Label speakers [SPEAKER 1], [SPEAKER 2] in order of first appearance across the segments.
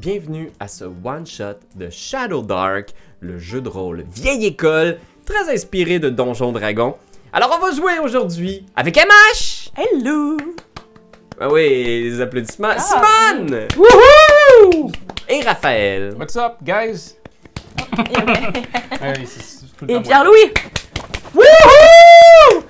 [SPEAKER 1] bienvenue à ce one-shot de Shadow Dark, le jeu de rôle vieille école, très inspiré de Donjons Dragons. Alors on va jouer aujourd'hui avec MH!
[SPEAKER 2] Hello!
[SPEAKER 1] Ah oui, les applaudissements. Simone!
[SPEAKER 2] Wouhou!
[SPEAKER 1] Et Raphaël.
[SPEAKER 3] What's up, guys?
[SPEAKER 2] Et Pierre-Louis!
[SPEAKER 1] Wouhou!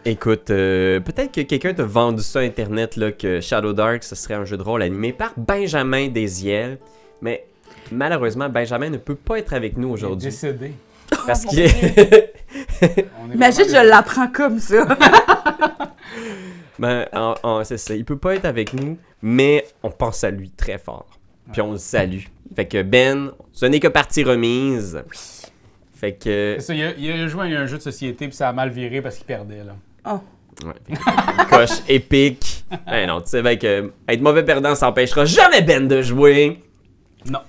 [SPEAKER 1] Écoute, peut-être que quelqu'un t'a vendu ça internet là, que Shadow Dark ce serait un jeu de rôle animé par Benjamin Desiel, mais malheureusement Benjamin ne peut pas être avec nous aujourd'hui.
[SPEAKER 3] Décédé.
[SPEAKER 1] Parce qu'il est...
[SPEAKER 2] Imagine, je l'apprends comme ça.
[SPEAKER 1] Ben, c'est ça, il peut pas être avec nous, mais on pense à lui très fort. Puis on le salue. Fait que Ben, ce n'est que partie remise. Oui. Fait que...
[SPEAKER 3] C'est ça, il a joué à un jeu de société puis ça a mal viré parce qu'il perdait, là.
[SPEAKER 2] Oh.
[SPEAKER 1] Ouais, coche épique. Ben non, tu sais, ben que être mauvais perdant, ça empêchera jamais Ben de jouer.
[SPEAKER 3] Non.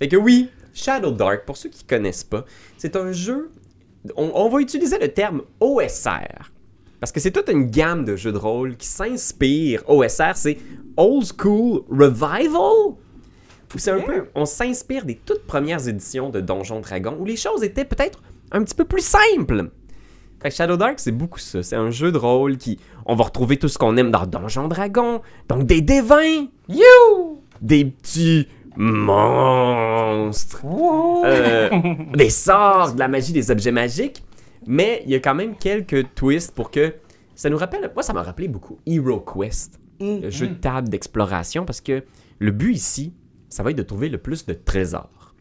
[SPEAKER 1] Fait que oui, Shadow Dark, pour ceux qui connaissent pas, c'est un jeu... On va utiliser le terme OSR. Parce que c'est toute une gamme de jeux de rôle qui s'inspire. OSR, c'est Old School Revival. Où c'est un peu... On s'inspire des toutes premières éditions de Donjons Dragons, où les choses étaient peut-être un petit peu plus simples. Fait que Shadow Dark, c'est beaucoup ça. C'est un jeu de rôle qui... On va retrouver tout ce qu'on aime dans Donjons Dragons. Donc des dévins. You! Des petits monstres. Des sorts, de la magie, des objets magiques. Mais il y a quand même quelques twists pour que... Ça nous rappelle... Moi, ça m'a rappelé beaucoup Hero Quest. Le jeu de table d'exploration. Parce que le but ici, ça va être de trouver le plus de trésors.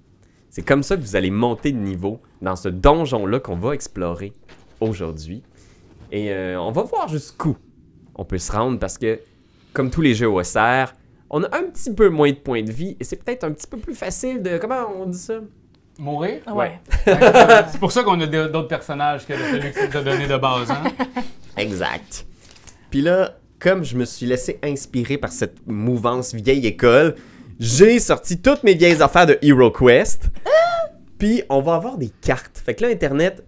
[SPEAKER 1] C'est comme ça que vous allez monter de niveau dans ce donjon-là qu'on va explorer aujourd'hui. Et on va voir jusqu'où on peut se rendre parce que, comme tous les jeux OSR, on a un petit peu moins de points de vie et c'est peut-être un petit peu plus facile de... Comment on dit ça?
[SPEAKER 3] Mourir?
[SPEAKER 2] Ouais.
[SPEAKER 3] C'est pour ça qu'on a d'autres personnages que celui que tu t'as donné de base, hein?
[SPEAKER 1] Exact. Puis là, comme je me suis laissé inspirer par cette mouvance vieille école, j'ai sorti toutes mes vieilles affaires de Hero Quest. Puis on va avoir des cartes. Fait que là, Internet,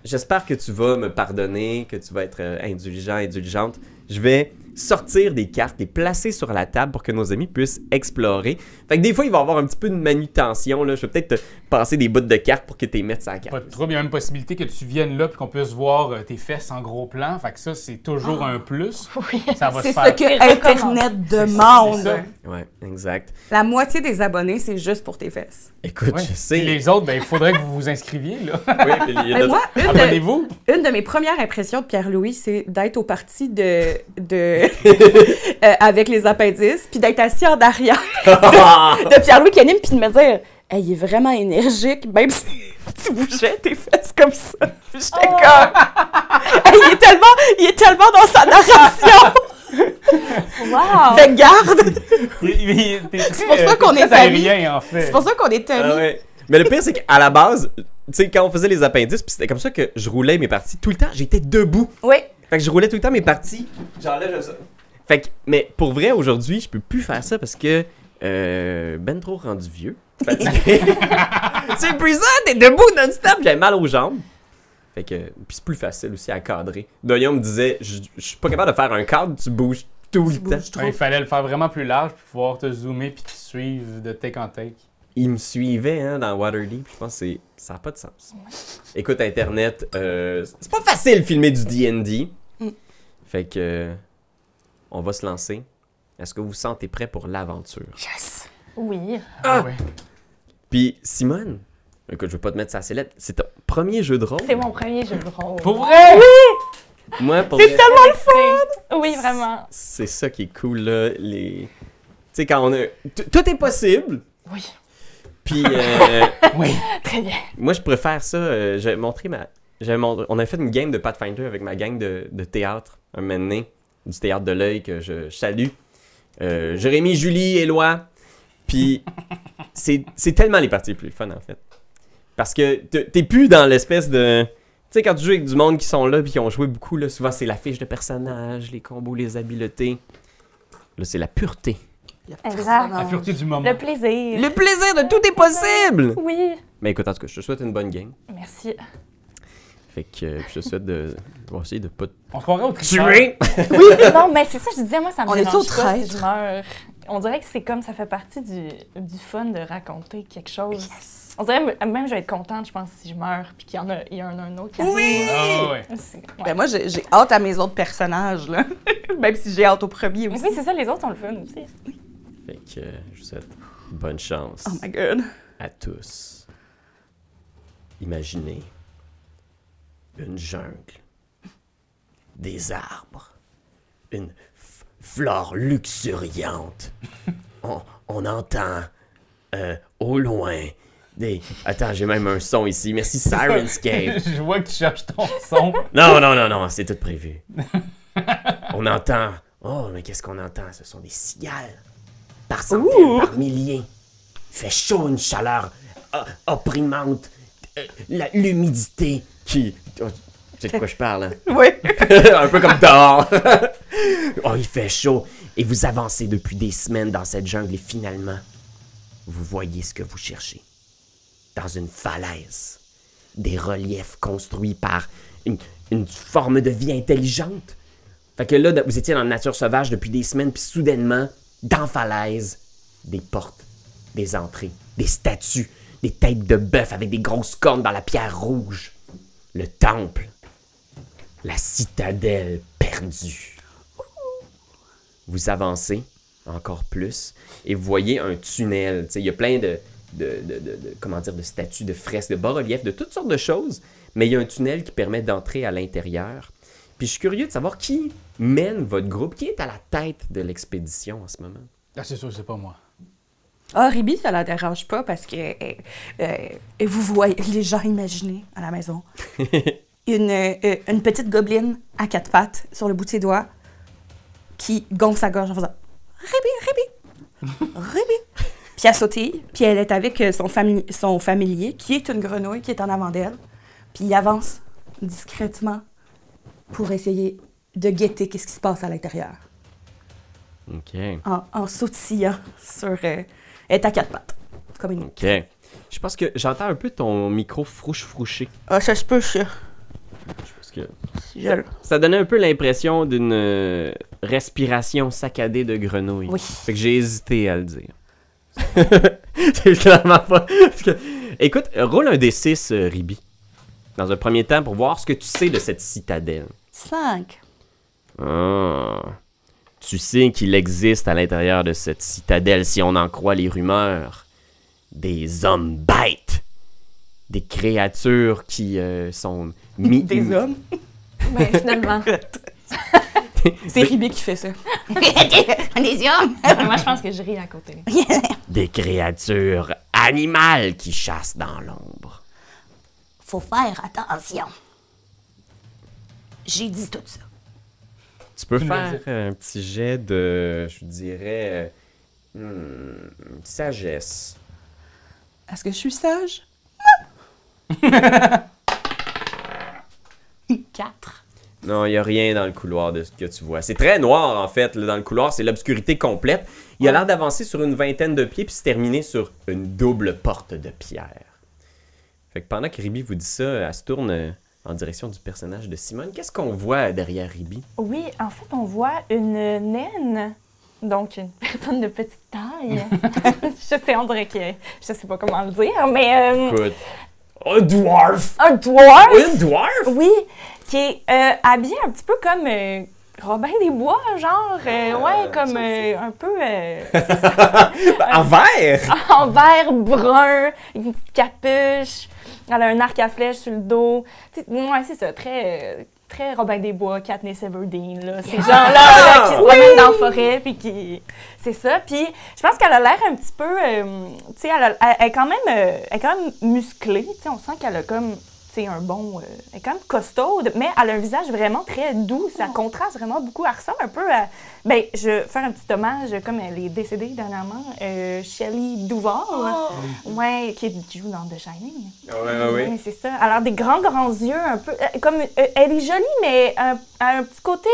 [SPEAKER 1] j'espère que tu vas me pardonner, que tu vas être indulgente. Je vais sortir des cartes, les placer sur la table pour que nos amis puissent explorer. Fait que des fois, il va y avoir un petit peu de manutention. Là. Je vais peut-être te passer des bouts de cartes pour que tu les mettes sur la carte.
[SPEAKER 3] Pas de trouble, il y a même possibilité que tu viennes là puis qu'on puisse voir tes fesses en gros plan. Fait que ça, c'est toujours un plus.
[SPEAKER 4] Oui.
[SPEAKER 3] Ça va se
[SPEAKER 2] C'est
[SPEAKER 3] faire.
[SPEAKER 2] ce que Internet demande.
[SPEAKER 3] C'est ça.
[SPEAKER 1] Ouais, exact.
[SPEAKER 2] La moitié des abonnés, c'est juste pour tes fesses.
[SPEAKER 1] Écoute,
[SPEAKER 3] Ouais.
[SPEAKER 1] je sais.
[SPEAKER 3] Et les autres, ben, il faudrait que vous vous inscriviez, là.
[SPEAKER 1] Oui, puis il y a
[SPEAKER 2] Mais
[SPEAKER 1] d'autres-
[SPEAKER 2] moi,
[SPEAKER 3] Abonnez-vous.
[SPEAKER 2] une de mes premières impressions de Pierre-Louis, c'est d'être au parti avec les appendices, puis d'être assis en arrière de Pierre-Louis qui anime, puis de me dire hey, il est vraiment énergique, même si tu bougeais tes fesses comme ça. Puis j'étais comme hey, il est tellement dans sa narration.
[SPEAKER 4] Wow!
[SPEAKER 2] Fait garde.
[SPEAKER 3] C'est
[SPEAKER 2] pour ça qu'on est amis.
[SPEAKER 3] aérien, en fait.
[SPEAKER 2] C'est pour ça qu'on est amis.
[SPEAKER 1] Ah ouais. Mais le pire, c'est qu'à la base, tu sais, quand on faisait les appendices, puis c'était comme ça que je roulais mes parties. Tout le temps, j'étais debout.
[SPEAKER 2] Oui.
[SPEAKER 1] Fait que je roulais tout le temps mes parties. J'enlève ça. Fait que, mais pour vrai, aujourd'hui, je peux plus faire ça parce que ben trop rendu vieux. Fatigué. C'est épuisant, t'es debout non-stop. J'avais mal aux jambes. Fait que, puis c'est plus facile aussi à cadrer. Doyon me disait, je suis pas capable de faire un cadre, tu bouges tout le temps.
[SPEAKER 3] Ouais, il fallait le faire vraiment plus large pour pouvoir te zoomer puis te suivre de take en take.
[SPEAKER 1] Il me suivait hein, dans Waterdeep, je pense que ça n'a pas de sens. Écoute, Internet, c'est pas facile de filmer du D&D. Fait que, on va se lancer. Est-ce que vous vous sentez prêts pour l'aventure?
[SPEAKER 2] Yes.
[SPEAKER 4] Oui.
[SPEAKER 3] Ah ouais.
[SPEAKER 1] Puis, Simone, écoute, je veux pas te mettre ça à sellette, c'est ton premier jeu de rôle.
[SPEAKER 4] C'est mon premier jeu de rôle.
[SPEAKER 3] Pour vrai?
[SPEAKER 1] Moi, pour
[SPEAKER 2] C'est
[SPEAKER 1] vrai,
[SPEAKER 2] tellement le fun.
[SPEAKER 4] Oui, vraiment.
[SPEAKER 1] c'est ça qui est cool, là. Tu sais, quand on a... Tout est possible!
[SPEAKER 4] Oui.
[SPEAKER 1] Puis,
[SPEAKER 3] Oui.
[SPEAKER 4] Très bien.
[SPEAKER 1] moi, je préfère ça. J'ai montré on a fait une game de Pathfinder avec ma gang de théâtre, un moment donné, du théâtre de l'œil que je salue. Jérémy, Julie, Éloi. Puis, c'est tellement les parties les plus fun, en fait. Parce que t'es plus dans l'espèce de... Tu sais, quand tu joues avec du monde qui sont là puis qui ont joué beaucoup, là, souvent, c'est la fiche de personnage, les combos, les habiletés. Là, c'est la pureté.
[SPEAKER 4] Exact.
[SPEAKER 3] La pureté du moment.
[SPEAKER 4] Le plaisir.
[SPEAKER 1] Le plaisir de tout est possible!
[SPEAKER 4] Oui.
[SPEAKER 1] Mais écoute, en tout cas, je te souhaite une bonne game.
[SPEAKER 4] Merci.
[SPEAKER 1] Fait que je te souhaite de... On va essayer de pas
[SPEAKER 3] On se croirait au tricheur.
[SPEAKER 1] tuer!
[SPEAKER 4] Oui, non, mais c'est ça, je disais, moi, ça me
[SPEAKER 2] On est
[SPEAKER 4] dérange
[SPEAKER 2] sur
[SPEAKER 4] pas si
[SPEAKER 2] traître.
[SPEAKER 4] je meurs.
[SPEAKER 2] On dirait que c'est comme ça fait partie du fun de raconter quelque chose. On dirait même je vais être contente, je pense, si je meurs puis qu'il y en a un autre qui arrive.
[SPEAKER 3] Oui! Ah, ouais.
[SPEAKER 2] Ouais.
[SPEAKER 5] Ben moi, j'ai hâte à mes autres personnages, là. Même si j'ai hâte au premier aussi.
[SPEAKER 2] Oui, c'est ça, les autres ont le fun aussi.
[SPEAKER 1] Fait que je vous souhaite bonne chance
[SPEAKER 5] Oh my God.
[SPEAKER 1] à tous. Imaginez une jungle, des arbres, une flore luxuriante. On entend au loin des... Attends, j'ai même un son ici. Merci Sirenscape.
[SPEAKER 3] Je vois que tu cherches ton son.
[SPEAKER 1] Non, c'est tout prévu. On entend... Oh, mais qu'est-ce qu'on entend? Ce sont des cigales. Par centaines, par milliers. Il fait chaud, une chaleur opprimante. L'humidité qui... Oh, tu sais de quoi je parle, hein?
[SPEAKER 5] Oui.
[SPEAKER 1] Un peu comme dehors. Oh, il fait chaud. Et vous avancez depuis des semaines dans cette jungle et finalement, vous voyez ce que vous cherchez. Dans une falaise. Des reliefs construits par une forme de vie intelligente. Fait que là, vous étiez dans la nature sauvage depuis des semaines, puis soudainement, dans la falaise, des portes, des entrées, des statues, des têtes de bœuf avec des grosses cornes dans la pierre rouge. Le temple. La citadelle perdue. Vous avancez encore plus et vous voyez un tunnel. Il y a plein de statues, de fresques, de bas-reliefs, de toutes sortes de choses, mais il y a un tunnel qui permet d'entrer à l'intérieur. Puis je suis curieux de savoir qui mène votre groupe, qui est à la tête de l'expédition en ce moment.
[SPEAKER 3] Ah, c'est sûr, c'est pas moi.
[SPEAKER 5] Ah, Ribi, ça la dérange pas parce que vous voyez, les gens imaginez à la maison, une petite gobeline à 4 pattes sur le bout de ses doigts qui gonfle sa gorge en faisant « Ribi, Ribi, Ribi ». Puis elle sautille, puis elle est avec son familier qui est une grenouille qui est en avant d'elle. Puis il avance discrètement pour essayer de guetter qu'est-ce qui se passe à l'intérieur.
[SPEAKER 1] OK.
[SPEAKER 5] En sautillant sur... elle est à 4 pattes, comme une...
[SPEAKER 1] OK. Je pense que j'entends un peu ton micro frouche-frouché.
[SPEAKER 5] Ah, ça se peut, ça.
[SPEAKER 1] Parce que
[SPEAKER 5] Je...
[SPEAKER 1] ça donnait un peu l'impression d'une respiration saccadée de grenouille.
[SPEAKER 5] Oui.
[SPEAKER 1] Fait que j'ai hésité à le dire. C'est clairement pas... Écoute, roule un D6, Ribi. Dans un premier temps, pour voir ce que tu sais de cette citadelle.
[SPEAKER 5] 5.
[SPEAKER 1] Ah. Tu sais qu'il existe à l'intérieur de cette citadelle, si on en croit les rumeurs, des hommes bêtes. Des créatures qui sont...
[SPEAKER 5] Des hommes.
[SPEAKER 2] Ben, finalement.
[SPEAKER 5] C'est Ribi qui fait ça. Des hommes.
[SPEAKER 2] Moi, je pense que je ris à côté.
[SPEAKER 1] Des créatures animales qui chassent dans l'ombre.
[SPEAKER 5] Faut faire attention. J'ai dit tout ça.
[SPEAKER 1] Tu peux
[SPEAKER 3] Tu
[SPEAKER 1] faire
[SPEAKER 3] me le
[SPEAKER 1] un petit jet de, je dirais, sagesse.
[SPEAKER 5] Est-ce que je suis sage? 4.
[SPEAKER 1] Non, il n'y a rien dans le couloir de ce que tu vois. C'est très noir, en fait, là, dans le couloir. C'est l'obscurité complète. Il a l'air d'avancer sur une vingtaine de pieds puis se terminer sur une double porte de pierre. Fait que pendant que Ribi vous dit ça, elle se tourne en direction du personnage de Simone. Qu'est-ce qu'on voit derrière Ribi?
[SPEAKER 2] Oui, en fait, on voit une naine, donc une personne de petite taille. On dirait que je sais pas comment le dire, mais...
[SPEAKER 1] Écoute, un dwarf!
[SPEAKER 2] Un dwarf!
[SPEAKER 1] Une dwarf?
[SPEAKER 2] Oui, qui est habillé un petit peu comme Robin des Bois, genre, ouais, comme un peu... c'est ça.
[SPEAKER 1] En vert?
[SPEAKER 2] En vert brun, avec une petite capuche. Elle a un arc à flèche sur le dos. Ouais, c'est ça, très Robin des Bois, Katniss Everdeen, là. Ces gens-là là, qui se promènent dans la forêt, puis qui... C'est ça. Puis je pense qu'elle a l'air un petit peu... tu sais, elle est quand même musclée. Tu sais, on sent qu'elle a comme... C'est un bon... elle est quand même costaude, mais elle a un visage vraiment très doux. Ça contraste vraiment beaucoup. Elle ressemble un peu à... Ben, je vais faire un petit hommage, comme elle est décédée dernièrement, Shelley Duvall, ouais, qui joue dans The Shining.
[SPEAKER 1] Ouais.
[SPEAKER 2] C'est ça. Alors, des grands yeux, un peu... comme elle est jolie, mais elle a un petit côté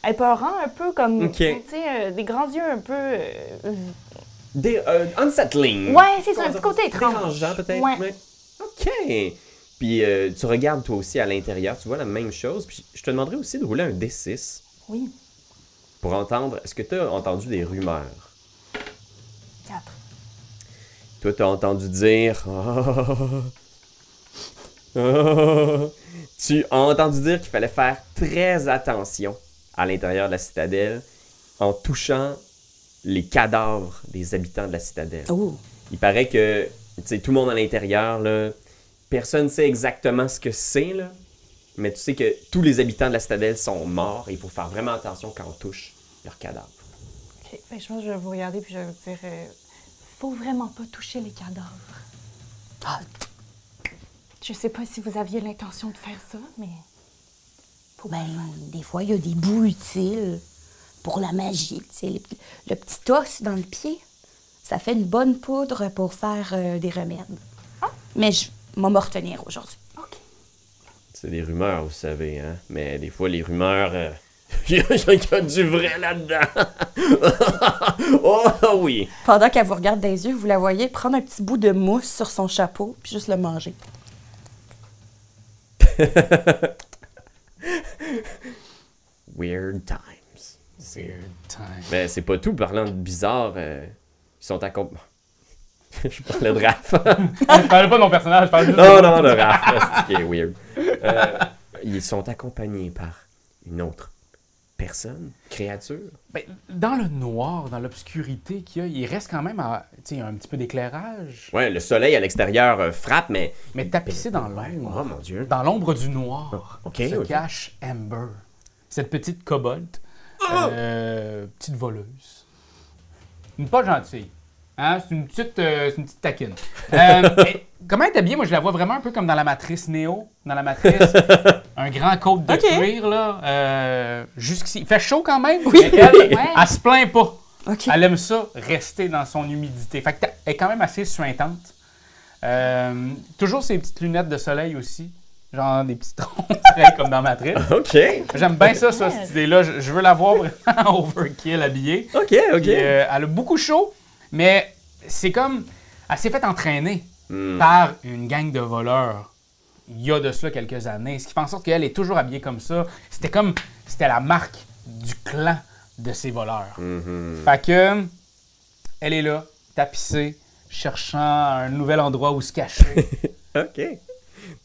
[SPEAKER 2] épeurant, un peu comme...
[SPEAKER 1] Ok.
[SPEAKER 2] Tu sais, des grands yeux un peu...
[SPEAKER 1] Unsettling.
[SPEAKER 2] Ouais, c'est ça, un petit côté étrange.
[SPEAKER 1] Dérangeant, peut-être.
[SPEAKER 2] Ouais.
[SPEAKER 1] OK. Puis tu regardes toi aussi à l'intérieur, tu vois la même chose. Puis je te demanderais aussi de rouler un D6
[SPEAKER 2] Oui.
[SPEAKER 1] pour entendre. Est-ce que tu as entendu des rumeurs Toi, t'as entendu dire... Tu as entendu dire qu'il fallait faire très attention à l'intérieur de la citadelle en touchant les cadavres des habitants de la citadelle.
[SPEAKER 2] Oh.
[SPEAKER 1] Il paraît que, tu sais, tout le monde à l'intérieur, là, personne ne sait exactement ce que c'est, là, mais tu sais que tous les habitants de la citadelle sont morts et il faut faire vraiment attention quand on touche leurs cadavres.
[SPEAKER 4] OK. Fait que je pense que je vais vous regarder puis je vais vous dire faut vraiment pas toucher les cadavres.
[SPEAKER 2] Ah,
[SPEAKER 4] Je sais pas si vous aviez l'intention de faire ça, mais.
[SPEAKER 5] Ben, des fois, il y a des bouts utiles pour la magie. Tu sais, le petit os dans le pied, ça fait une bonne poudre pour faire des remèdes. Mais je vais me retenir aujourd'hui.
[SPEAKER 1] C'est des rumeurs, vous savez, hein, mais des fois, les rumeurs... il y a du vrai là-dedans. Oh oui.
[SPEAKER 2] Pendant qu'elle vous regarde dans les yeux, vous la voyez prendre un petit bout de mousse sur son chapeau puis juste le manger.
[SPEAKER 1] Weird times.
[SPEAKER 3] Weird time.
[SPEAKER 1] Mais c'est pas tout, parlant de bizarre, ils sont accompagnés... Je parlais de Raph.
[SPEAKER 3] Je parlais pas de mon personnage, je parlais juste
[SPEAKER 1] non, de Raph, c'est ce qui est weird. Ils sont accompagnés par une autre personne, créature.
[SPEAKER 3] Ben, dans le noir, dans l'obscurité qu'il y a, il reste quand même un petit peu d'éclairage.
[SPEAKER 1] Ouais, le soleil à l'extérieur frappe, mais...
[SPEAKER 3] Mais tapissé dans l'ombre.
[SPEAKER 1] Oh mon Dieu.
[SPEAKER 3] Dans l'ombre du noir
[SPEAKER 1] Ok,
[SPEAKER 3] se
[SPEAKER 1] ok.
[SPEAKER 3] cache Amber. Cette petite kobold. Petite voleuse. Une pas gentille. Hein? C'est une petite taquine. Comment elle est habillée? Moi, je la vois vraiment un peu comme dans la matrice Néo. Dans la matrice, un grand coat de cuir, là. Jusqu'ici. Il fait chaud quand même. Oui. Mais elle se plaint pas.
[SPEAKER 2] OK.
[SPEAKER 3] Elle aime ça, rester dans son humidité. Fait que elle est quand même assez suintante. Toujours ses petites lunettes de soleil aussi. Genre des petits troncs, comme dans Matrice.
[SPEAKER 1] OK.
[SPEAKER 3] J'aime bien ça, cette idée-là. Je veux la voir vraiment overkill habillée.
[SPEAKER 1] OK.
[SPEAKER 3] Puis, elle a beaucoup chaud, mais c'est comme... Elle s'est fait entraîner par une gang de voleurs il y a de cela quelques années. Ce qui fait en sorte qu'elle est toujours habillée comme ça. C'était la marque du clan de ces voleurs. Fait que... Elle est là, tapissée, cherchant un nouvel endroit où se cacher.
[SPEAKER 1] OK.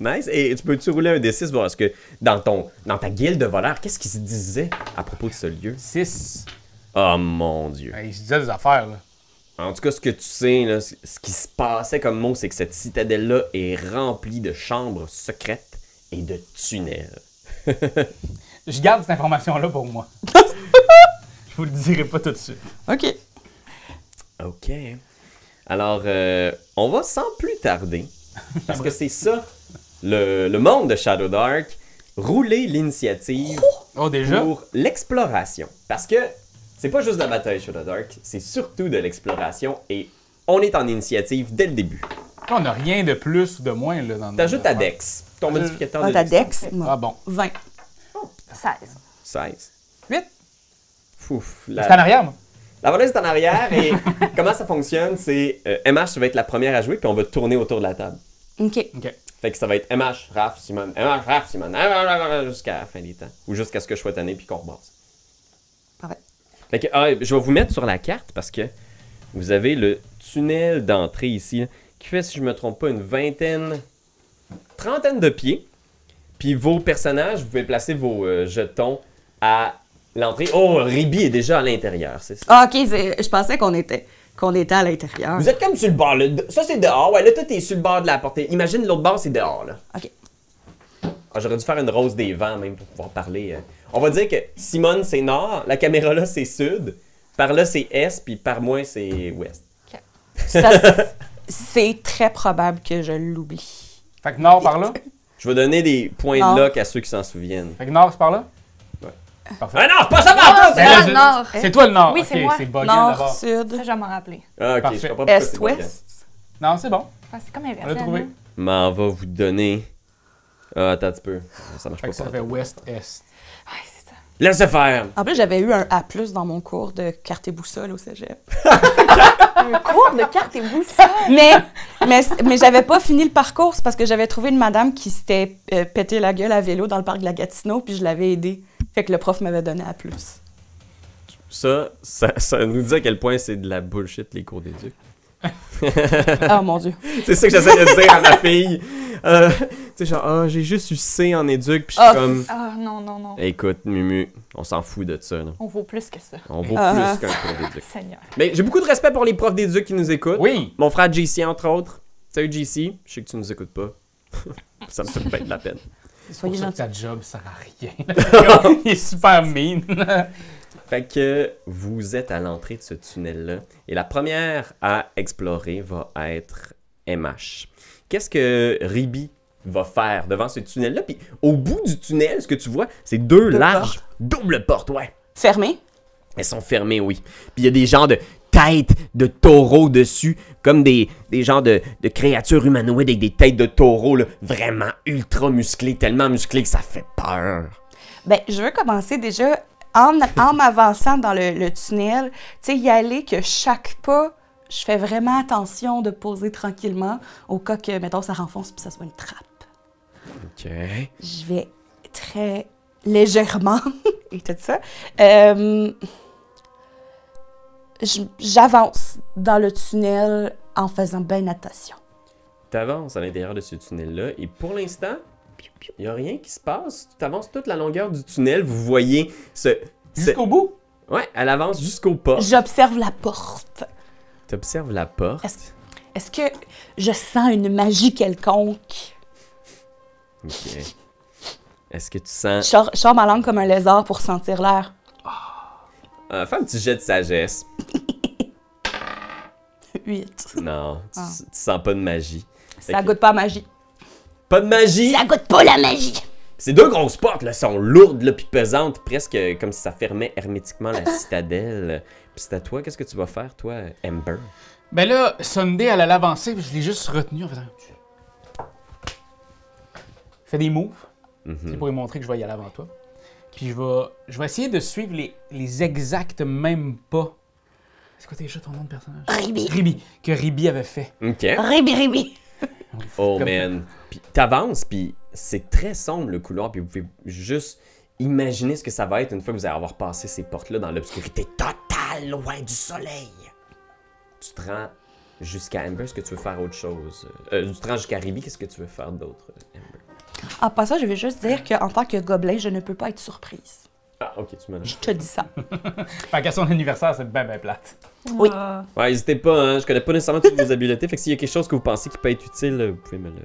[SPEAKER 1] Nice. Et tu peux-tu rouler un D6 voir ce que dans ta guilde de voleurs, qu'est-ce qui se disait à propos de ce lieu?
[SPEAKER 3] 6.
[SPEAKER 1] Oh mon Dieu.
[SPEAKER 3] Il se disait des affaires, là.
[SPEAKER 1] En tout cas, ce que tu sais, là, ce qui se passait comme mot, c'est que cette citadelle-là est remplie de chambres secrètes et de tunnels.
[SPEAKER 3] Je garde cette information-là pour moi. Je vous le dirai pas tout de suite.
[SPEAKER 2] OK.
[SPEAKER 1] OK. Alors, on va sans plus tarder, parce que c'est ça, le monde de Shadow Dark, rouler l'initiative
[SPEAKER 3] Oh, déjà?
[SPEAKER 1] pour l'exploration. Parce que c'est pas juste la bataille Shadow Dark, c'est surtout de l'exploration et on est en initiative dès le début.
[SPEAKER 3] Là, on n'a rien de plus ou de moins, là, dans
[SPEAKER 1] T'ajoutes ta
[SPEAKER 3] affaires.
[SPEAKER 1] Dex, ton modificateur de
[SPEAKER 2] ta
[SPEAKER 1] Dex.
[SPEAKER 2] Dex?
[SPEAKER 3] Ah bon.
[SPEAKER 2] 20.
[SPEAKER 4] 16.
[SPEAKER 1] 16.
[SPEAKER 3] 8.
[SPEAKER 1] Fouf.
[SPEAKER 3] C'est en arrière, moi.
[SPEAKER 1] La voleuse est en arrière et comment ça fonctionne, c'est MH va être la première à jouer puis on va tourner autour de la table.
[SPEAKER 2] OK.
[SPEAKER 3] OK.
[SPEAKER 1] Fait que ça va être MH, Raph, Simone, MH, Raph, Simone, jusqu'à la fin des temps. Ou jusqu'à ce que je sois tanné puis qu'on repasse.
[SPEAKER 2] Parfait.
[SPEAKER 1] Fait que je vais vous mettre sur la carte parce que vous avez le tunnel d'entrée ici là, qui fait, si je me trompe pas, une trentaine de pieds. Puis vos personnages, vous pouvez placer vos jetons à l'entrée. Oh, Ribi est déjà à l'intérieur, c'est ça.
[SPEAKER 2] Ah, OK. Je pensais qu'on était à l'intérieur.
[SPEAKER 1] Vous êtes comme sur le bord, là. Ça c'est dehors, ouais, là toi t'es sur le bord de la portée. Imagine l'autre bord, c'est dehors, là.
[SPEAKER 2] OK.
[SPEAKER 1] Ah, j'aurais dû faire une rose des vents même pour pouvoir parler. On va dire que Simone c'est nord, la caméra là c'est sud, par là c'est est, puis par moi c'est ouest.
[SPEAKER 2] C'est très probable que je l'oublie.
[SPEAKER 3] Fait que nord par là.
[SPEAKER 1] Je vais donner des points
[SPEAKER 2] Nord.
[SPEAKER 1] de lock à ceux qui s'en souviennent.
[SPEAKER 3] Fait que nord, c'est par là.
[SPEAKER 1] Ouais.
[SPEAKER 3] Parfait.
[SPEAKER 1] Ah non, c'est pas ça par
[SPEAKER 3] Ben
[SPEAKER 4] Nord,
[SPEAKER 3] là, je-
[SPEAKER 4] nord.
[SPEAKER 3] C'est toi le nord.
[SPEAKER 4] Oui,
[SPEAKER 3] Ok,
[SPEAKER 4] c'est moi.
[SPEAKER 3] C'est bugué
[SPEAKER 2] Nord,
[SPEAKER 3] d'abord.
[SPEAKER 2] sud,
[SPEAKER 4] Ça, je vais m'en rappeler.
[SPEAKER 1] Ah, ok,
[SPEAKER 3] Parfait.
[SPEAKER 1] je comprends pourquoi c'est
[SPEAKER 2] est,
[SPEAKER 1] bugué.
[SPEAKER 2] ouest.
[SPEAKER 3] Non, c'est bon.
[SPEAKER 4] Enfin, c'est comme
[SPEAKER 3] On
[SPEAKER 4] inversé.
[SPEAKER 3] l'a trouvé.
[SPEAKER 4] non?
[SPEAKER 1] M'en va vous donner. Ah, attends un petit peu. Ça marche
[SPEAKER 3] Fait
[SPEAKER 1] pas.
[SPEAKER 3] que ça fait ouest-est.
[SPEAKER 4] Ouais, c'est ça.
[SPEAKER 1] Laisse faire.
[SPEAKER 2] En plus, j'avais eu un A+ dans mon cours de carte et boussole au cégep.
[SPEAKER 4] Un cours de cartes et boussole.
[SPEAKER 2] Mais j'avais pas fini le parcours, c'est parce que j'avais trouvé une madame qui s'était pété la gueule à vélo dans le parc de la Gatineau, puis je l'avais aidée. Fait que le prof m'avait donné A+.
[SPEAKER 1] Ça nous dit à quel point c'est de la bullshit les cours d'éduc.
[SPEAKER 5] Oh mon Dieu.
[SPEAKER 1] C'est ça que j'essaie de dire à ma fille. Tu sais, genre, ah, j'ai juste eu C en éduc, puis je suis comme...
[SPEAKER 4] Ah, non, non, non.
[SPEAKER 1] Écoute, Mumu, on s'en fout de ça, là.
[SPEAKER 4] On vaut plus que ça.
[SPEAKER 1] On vaut
[SPEAKER 5] Ah.
[SPEAKER 1] plus qu'un prof d'éduc.
[SPEAKER 4] Seigneur.
[SPEAKER 1] Mais j'ai beaucoup de respect pour les profs d'éduc qui nous écoutent.
[SPEAKER 3] Oui!
[SPEAKER 1] Mon frère JC, entre autres. Salut JC, je sais que tu nous écoutes pas. Ça me fait bien de la peine.
[SPEAKER 3] C'est
[SPEAKER 5] Soyez
[SPEAKER 3] pour ça que
[SPEAKER 5] gentils.
[SPEAKER 3] ta job sert à rien. Il est super mean.
[SPEAKER 1] Fait que vous êtes à l'entrée de ce tunnel-là. Et la première à explorer va être MH. Qu'est-ce que Ribi va faire devant ce tunnel-là? Puis au bout du tunnel, ce que tu vois, c'est deux larges doubles portes, ouais.
[SPEAKER 5] Fermé.
[SPEAKER 1] Elles sont fermées, oui. Puis il y a des genres de têtes de taureaux dessus, comme des genres de créatures humanoïdes avec des têtes de taureaux, là, vraiment ultra musclées, tellement musclées que ça fait peur.
[SPEAKER 5] Ben, je veux commencer déjà en m'avançant dans le tunnel. Tu sais, y aller que chaque pas, je fais vraiment attention de poser tranquillement au cas que, mettons, ça renfonce puis ça soit une trappe.
[SPEAKER 1] OK.
[SPEAKER 5] Je vais très légèrement et tout ça. J'avance dans le tunnel en faisant bien attention.
[SPEAKER 1] T'avances à l'intérieur de ce tunnel-là et pour l'instant, il n'y a rien qui se passe. Tu avances toute la longueur du tunnel, vous voyez
[SPEAKER 3] Jusqu'au bout?
[SPEAKER 1] Ouais, elle avance jusqu'au pas.
[SPEAKER 5] J'observe la porte.
[SPEAKER 1] Tu observes la porte.
[SPEAKER 5] Est-ce que je sens une magie quelconque?
[SPEAKER 1] OK. Est-ce que tu sens...
[SPEAKER 5] Je sors ma langue comme un lézard pour sentir l'air.
[SPEAKER 1] Fais un petit jet de sagesse.
[SPEAKER 5] 8.
[SPEAKER 1] Non,
[SPEAKER 5] Ah.
[SPEAKER 1] tu sens pas de magie.
[SPEAKER 5] Ça goûte pas à magie.
[SPEAKER 1] Pas de magie!
[SPEAKER 5] Ça goûte pas la magie!
[SPEAKER 1] Ces deux grosses portes, là, sont lourdes, là, puis pesantes, presque comme si ça fermait hermétiquement la citadelle. Puis c'est à toi, qu'est-ce que tu vas faire, toi, Amber?
[SPEAKER 3] Ben là, Sunday, elle allait avancer, puis je l'ai juste retenu en faisant... Fais des moves, c'est pour lui montrer que je vais y aller avant toi. Puis je vais essayer de suivre les exacts mêmes pas. C'est quoi déjà ton nom de personnage?
[SPEAKER 5] Ribi.
[SPEAKER 3] Ribi, que Ribi avait fait.
[SPEAKER 1] OK.
[SPEAKER 5] Ribi.
[SPEAKER 1] Oh,
[SPEAKER 3] Comme-
[SPEAKER 1] man. Puis t'avances, puis c'est très sombre, le couloir, puis vous pouvez juste imaginer ce que ça va être une fois que vous allez avoir passé ces portes-là dans l'obscurité totale, loin du soleil. Tu te rends jusqu'à Amber, est-ce que tu veux faire autre chose? Tu te rends jusqu'à Ribi, qu'est-ce que tu veux faire d'autre, Amber?
[SPEAKER 5] En passant, je vais juste dire qu'en tant que gobelin, je ne peux pas être surprise.
[SPEAKER 1] Ah, ok, tu m'as
[SPEAKER 5] Je te dis ça.
[SPEAKER 3] Fait qu'à son anniversaire, c'est ben plate.
[SPEAKER 5] Oui.
[SPEAKER 4] Ah.
[SPEAKER 1] Ouais, n'hésitez pas, hein, je connais pas nécessairement toutes vos habiletés, fait que s'il y a quelque chose que vous pensez qui peut être utile, vous pouvez me le...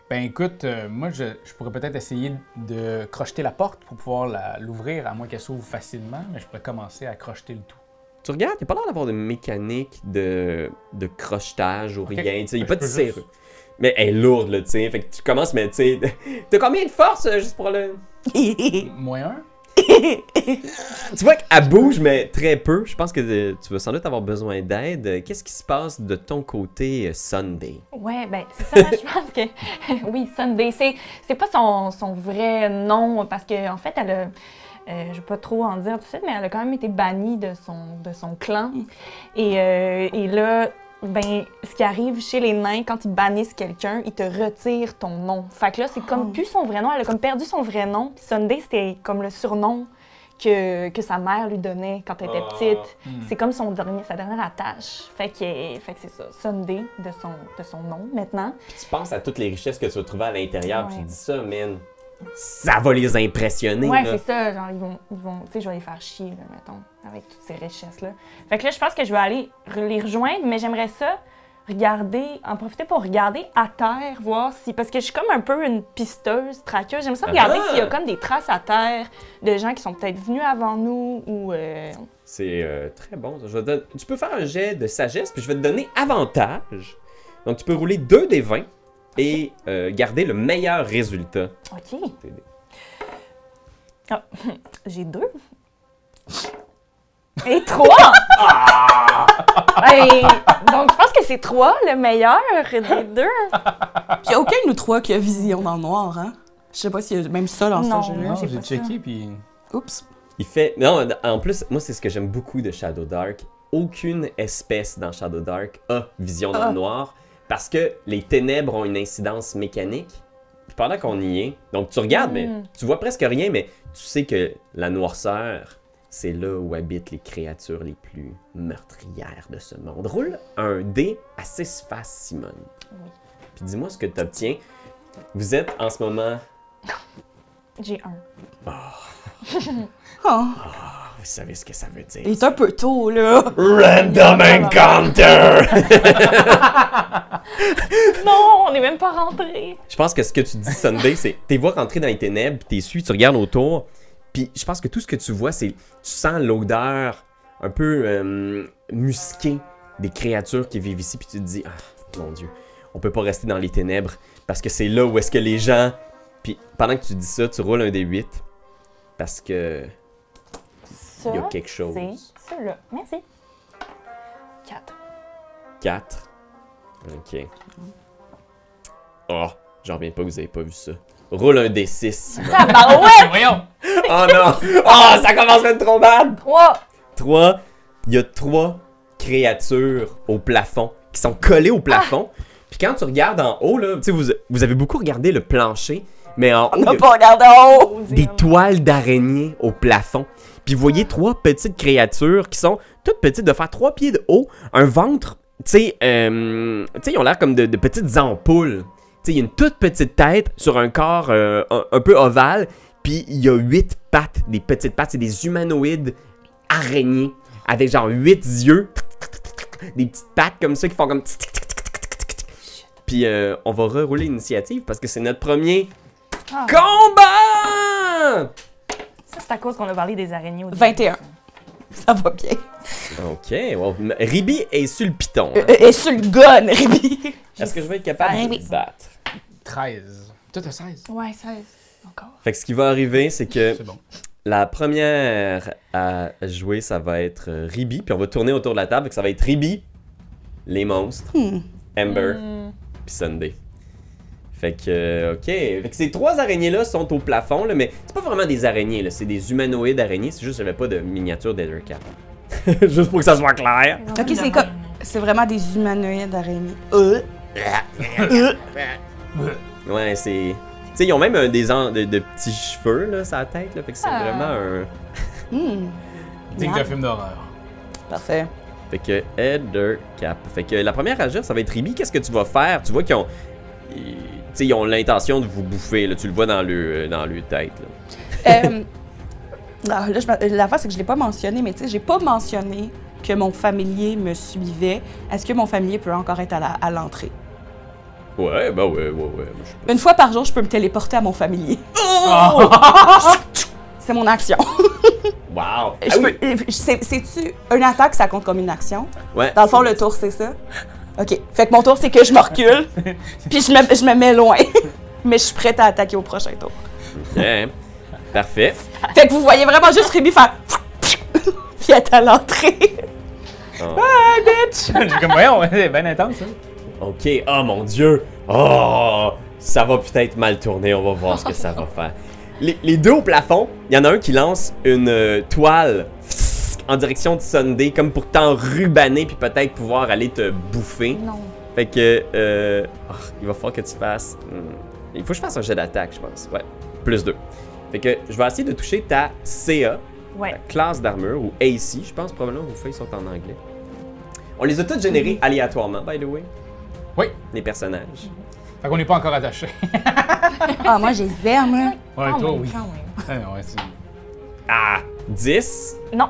[SPEAKER 3] Ben écoute, moi je pourrais peut-être essayer de crocheter la porte pour pouvoir l'ouvrir, à moins qu'elle s'ouvre facilement, mais je pourrais commencer à crocheter le tout.
[SPEAKER 1] Tu regardes, il n'y a pas l'air d'avoir de mécanique de crochetage ou rien, tu sais, il n'y a
[SPEAKER 3] Je
[SPEAKER 1] pas de
[SPEAKER 3] peux
[SPEAKER 1] serrure.
[SPEAKER 3] juste-
[SPEAKER 1] Mais elle est lourde, là, tu sais, fait que tu commences, mais tu sais, t'as combien de force, juste pour le...
[SPEAKER 3] Moins un?
[SPEAKER 1] Tu vois qu'elle bouge, mais très peu. Je pense que tu vas sans doute avoir besoin d'aide. Qu'est-ce qui se passe de ton côté, Sunday?
[SPEAKER 4] Ouais, ben c'est ça, je pense que oui, Sunday, c'est pas son vrai nom parce que en fait, elle a je vais pas trop en dire tout de suite, mais elle a quand même été bannie de son clan. Et là, ben, ce qui arrive chez les nains, quand ils bannissent quelqu'un, ils te retirent ton nom. Fait que là, c'est comme plus son vrai nom. Elle a comme perdu son vrai nom. Puis Sunday, c'était comme le surnom que sa mère lui donnait quand elle était petite. C'est comme sa dernière attache. Fait que c'est ça, Sunday de son nom maintenant.
[SPEAKER 1] Puis tu penses à toutes les richesses que tu vas trouver à l'intérieur, puis
[SPEAKER 4] Ouais.
[SPEAKER 1] tu dis ça, man. Ça va les impressionner,
[SPEAKER 4] Ouais,
[SPEAKER 1] là.
[SPEAKER 4] c'est ça. Genre, ils vont tu sais, je vais les faire chier, là, mettons, avec toutes ces richesses-là. Fait que là, je pense que je vais aller les rejoindre, mais j'aimerais ça en profiter pour regarder à terre, voir si... Parce que je suis comme un peu une pisteuse, traqueuse. J'aime ça regarder s'il y a comme des traces à terre de gens qui sont peut-être venus avant nous ou...
[SPEAKER 1] C'est très bon. Ça. Tu peux faire un jet de sagesse, puis je vais te donner avantage. Donc tu peux rouler 2 des 20 et garder le meilleur résultat.
[SPEAKER 4] OK. Ah, j'ai 2. Et 3! Donc, je pense que c'est 3, le meilleur des 2.
[SPEAKER 5] Puis il n'y a aucun de nous trois qui a vision dans le noir, hein? Je sais pas s'il y a même ça dans
[SPEAKER 4] Non,
[SPEAKER 5] ce jeu-là.
[SPEAKER 3] Non,
[SPEAKER 4] j'ai
[SPEAKER 3] j'ai
[SPEAKER 4] pas
[SPEAKER 3] checké, puis...
[SPEAKER 5] Oups.
[SPEAKER 1] Il fait... Non, en plus, moi, c'est ce que j'aime beaucoup de Shadow Dark. Aucune espèce dans Shadow Dark a vision dans le noir parce que les ténèbres ont une incidence mécanique. Puis pendant qu'on y est, donc tu regardes, mais tu vois presque rien, mais tu sais que la noirceur c'est là où habitent les créatures les plus meurtrières de ce monde. Roule un dé à 6 faces, Simone.
[SPEAKER 4] Oui.
[SPEAKER 1] Puis dis-moi ce que tu obtiens. Vous êtes en ce moment...
[SPEAKER 4] J'ai un.
[SPEAKER 5] Oh,
[SPEAKER 1] Vous savez ce que ça veut dire.
[SPEAKER 5] il est un peu tôt, là.
[SPEAKER 1] Random encounter!
[SPEAKER 4] Non, on n'est même pas rentré.
[SPEAKER 1] Je pense que ce que tu dis, Sunday, c'est t'es vois rentrer dans les ténèbres, puis t'es su, tu regardes autour, puis je pense que tout ce que tu vois, c'est tu sens l'odeur un peu musquée des créatures qui vivent ici, puis tu te dis, ah, mon Dieu, on peut pas rester dans les ténèbres, parce que c'est là où est-ce que les gens... Puis pendant que tu dis ça, tu roules un des 8, parce que
[SPEAKER 4] Ça,
[SPEAKER 1] il y a quelque chose.
[SPEAKER 4] c'est ça-là. Merci. 4.
[SPEAKER 1] 4. Ok. Oh, j'en reviens pas que vous avez pas vu ça. Roule un des 6.
[SPEAKER 4] Ah bah ouais!
[SPEAKER 3] Voyons!
[SPEAKER 1] Oh non! Oh, ça commence à être trop bad!
[SPEAKER 4] 3.
[SPEAKER 1] 3. Il y a 3 créatures au plafond qui sont collées au plafond. Puis quand tu regardes en haut, là, tu sais, vous avez beaucoup regardé le plancher, mais en haut,
[SPEAKER 5] On
[SPEAKER 1] il y
[SPEAKER 5] n'a
[SPEAKER 1] a
[SPEAKER 5] pas regardé en haut.
[SPEAKER 1] des toiles d'araignée au plafond. Puis vous voyez 3 petites créatures qui sont toutes petites, de faire 3 pieds de haut, un ventre, tu sais, ils ont l'air comme de petites ampoules. Tu sais, il y a une toute petite tête sur un corps un peu ovale, puis il y a 8 pattes, des petites pattes, c'est des humanoïdes araignées, avec genre 8 yeux, des petites pattes comme ça qui font comme... Puis on va rerouler l'initiative parce que c'est notre premier combat!
[SPEAKER 4] Ça, c'est à cause qu'on a parlé des araignées au début.
[SPEAKER 5] 21. Ça va bien.
[SPEAKER 1] Ok, well, Ribi est sur le piton. Hein.
[SPEAKER 5] Et sur le gun, Ribi.
[SPEAKER 1] Est-ce que je vais être capable de
[SPEAKER 5] Ribi.
[SPEAKER 1] te battre?
[SPEAKER 3] 13. Toi, t'as 16.
[SPEAKER 4] Ouais, 16. Encore.
[SPEAKER 1] Fait que ce qui va arriver, c'est que
[SPEAKER 3] C'est bon.
[SPEAKER 1] la première à jouer, ça va être Ribi. Puis on va tourner autour de la table. Fait que ça va être Ribi, les monstres, Ember, puis Sunday. Fait que, ok. Fait que ces 3 araignées-là sont au plafond, là, mais c'est pas vraiment des araignées, là. C'est des humanoïdes araignées. C'est juste que j'avais pas de miniature d'Ethercap. Juste pour que ça soit clair.
[SPEAKER 5] Ok, c'est comme. C'est vraiment des humanoïdes araignées.
[SPEAKER 1] Ouais, c'est... Tu sais, ils ont même de petits cheveux, là, sur la tête, là. Fait que c'est vraiment un...
[SPEAKER 3] Digne d'un film d'horreur.
[SPEAKER 5] Parfait.
[SPEAKER 1] Fait que Ethercap. Fait que la première à agir, ça va être Ribi. Qu'est-ce que tu vas faire? Tu vois qu'ils ont... Tu sais, ils ont l'intention de vous bouffer, là. Tu le vois dans le tête, là.
[SPEAKER 5] La face, c'est que je l'ai pas mentionné, mais tu sais, j'ai pas mentionné que mon familier me suivait. Est-ce que mon familier peut encore être à l'entrée?
[SPEAKER 1] Ouais, bah ouais. Je sais pas.
[SPEAKER 5] Une fois par jour, je peux me téléporter à mon familier. C'est mon action.
[SPEAKER 1] Wow!
[SPEAKER 5] C'est-tu une attaque, ça compte comme une action?
[SPEAKER 1] Ouais.
[SPEAKER 5] Dans le fond, le tour, c'est ça? OK. Fait que mon tour, c'est que je me recule, puis je me mets loin. Mais je suis prête à attaquer au prochain tour.
[SPEAKER 1] Ok. Parfait.
[SPEAKER 5] Fait que vous voyez vraiment juste Ruby faire... puis être à l'entrée.
[SPEAKER 1] Oh.
[SPEAKER 5] Ah, bitch!
[SPEAKER 3] J'ai comme, voyons, c'est bien intense, ça.
[SPEAKER 1] Ok. Oh mon Dieu! Oh! Ça va peut-être mal tourner. On va voir ce que ça va faire. Les 2 au plafond, il y en a un qui lance une toile en direction de Sunday, comme pour t'enrubaner puis peut-être pouvoir aller te bouffer.
[SPEAKER 4] Non.
[SPEAKER 1] Fait que, il va falloir que tu fasses... il faut que je fasse un jet d'attaque, je pense. Ouais, plus 2. Fait que je vais essayer de toucher ta CA,
[SPEAKER 4] Ouais.
[SPEAKER 1] ta classe d'armure, ou AC, je pense probablement vos feuilles sont en anglais. On les a toutes générées aléatoirement, by the way,
[SPEAKER 3] Oui.
[SPEAKER 1] les personnages.
[SPEAKER 3] Fait qu'on n'est pas encore attaché.
[SPEAKER 5] Ah, moi, je les aime, là.
[SPEAKER 3] Ouais,
[SPEAKER 4] Quand
[SPEAKER 3] toi,
[SPEAKER 4] même,
[SPEAKER 3] oui.
[SPEAKER 4] quand même.
[SPEAKER 3] Ouais, c'est...
[SPEAKER 1] Ah! 10.
[SPEAKER 4] Non,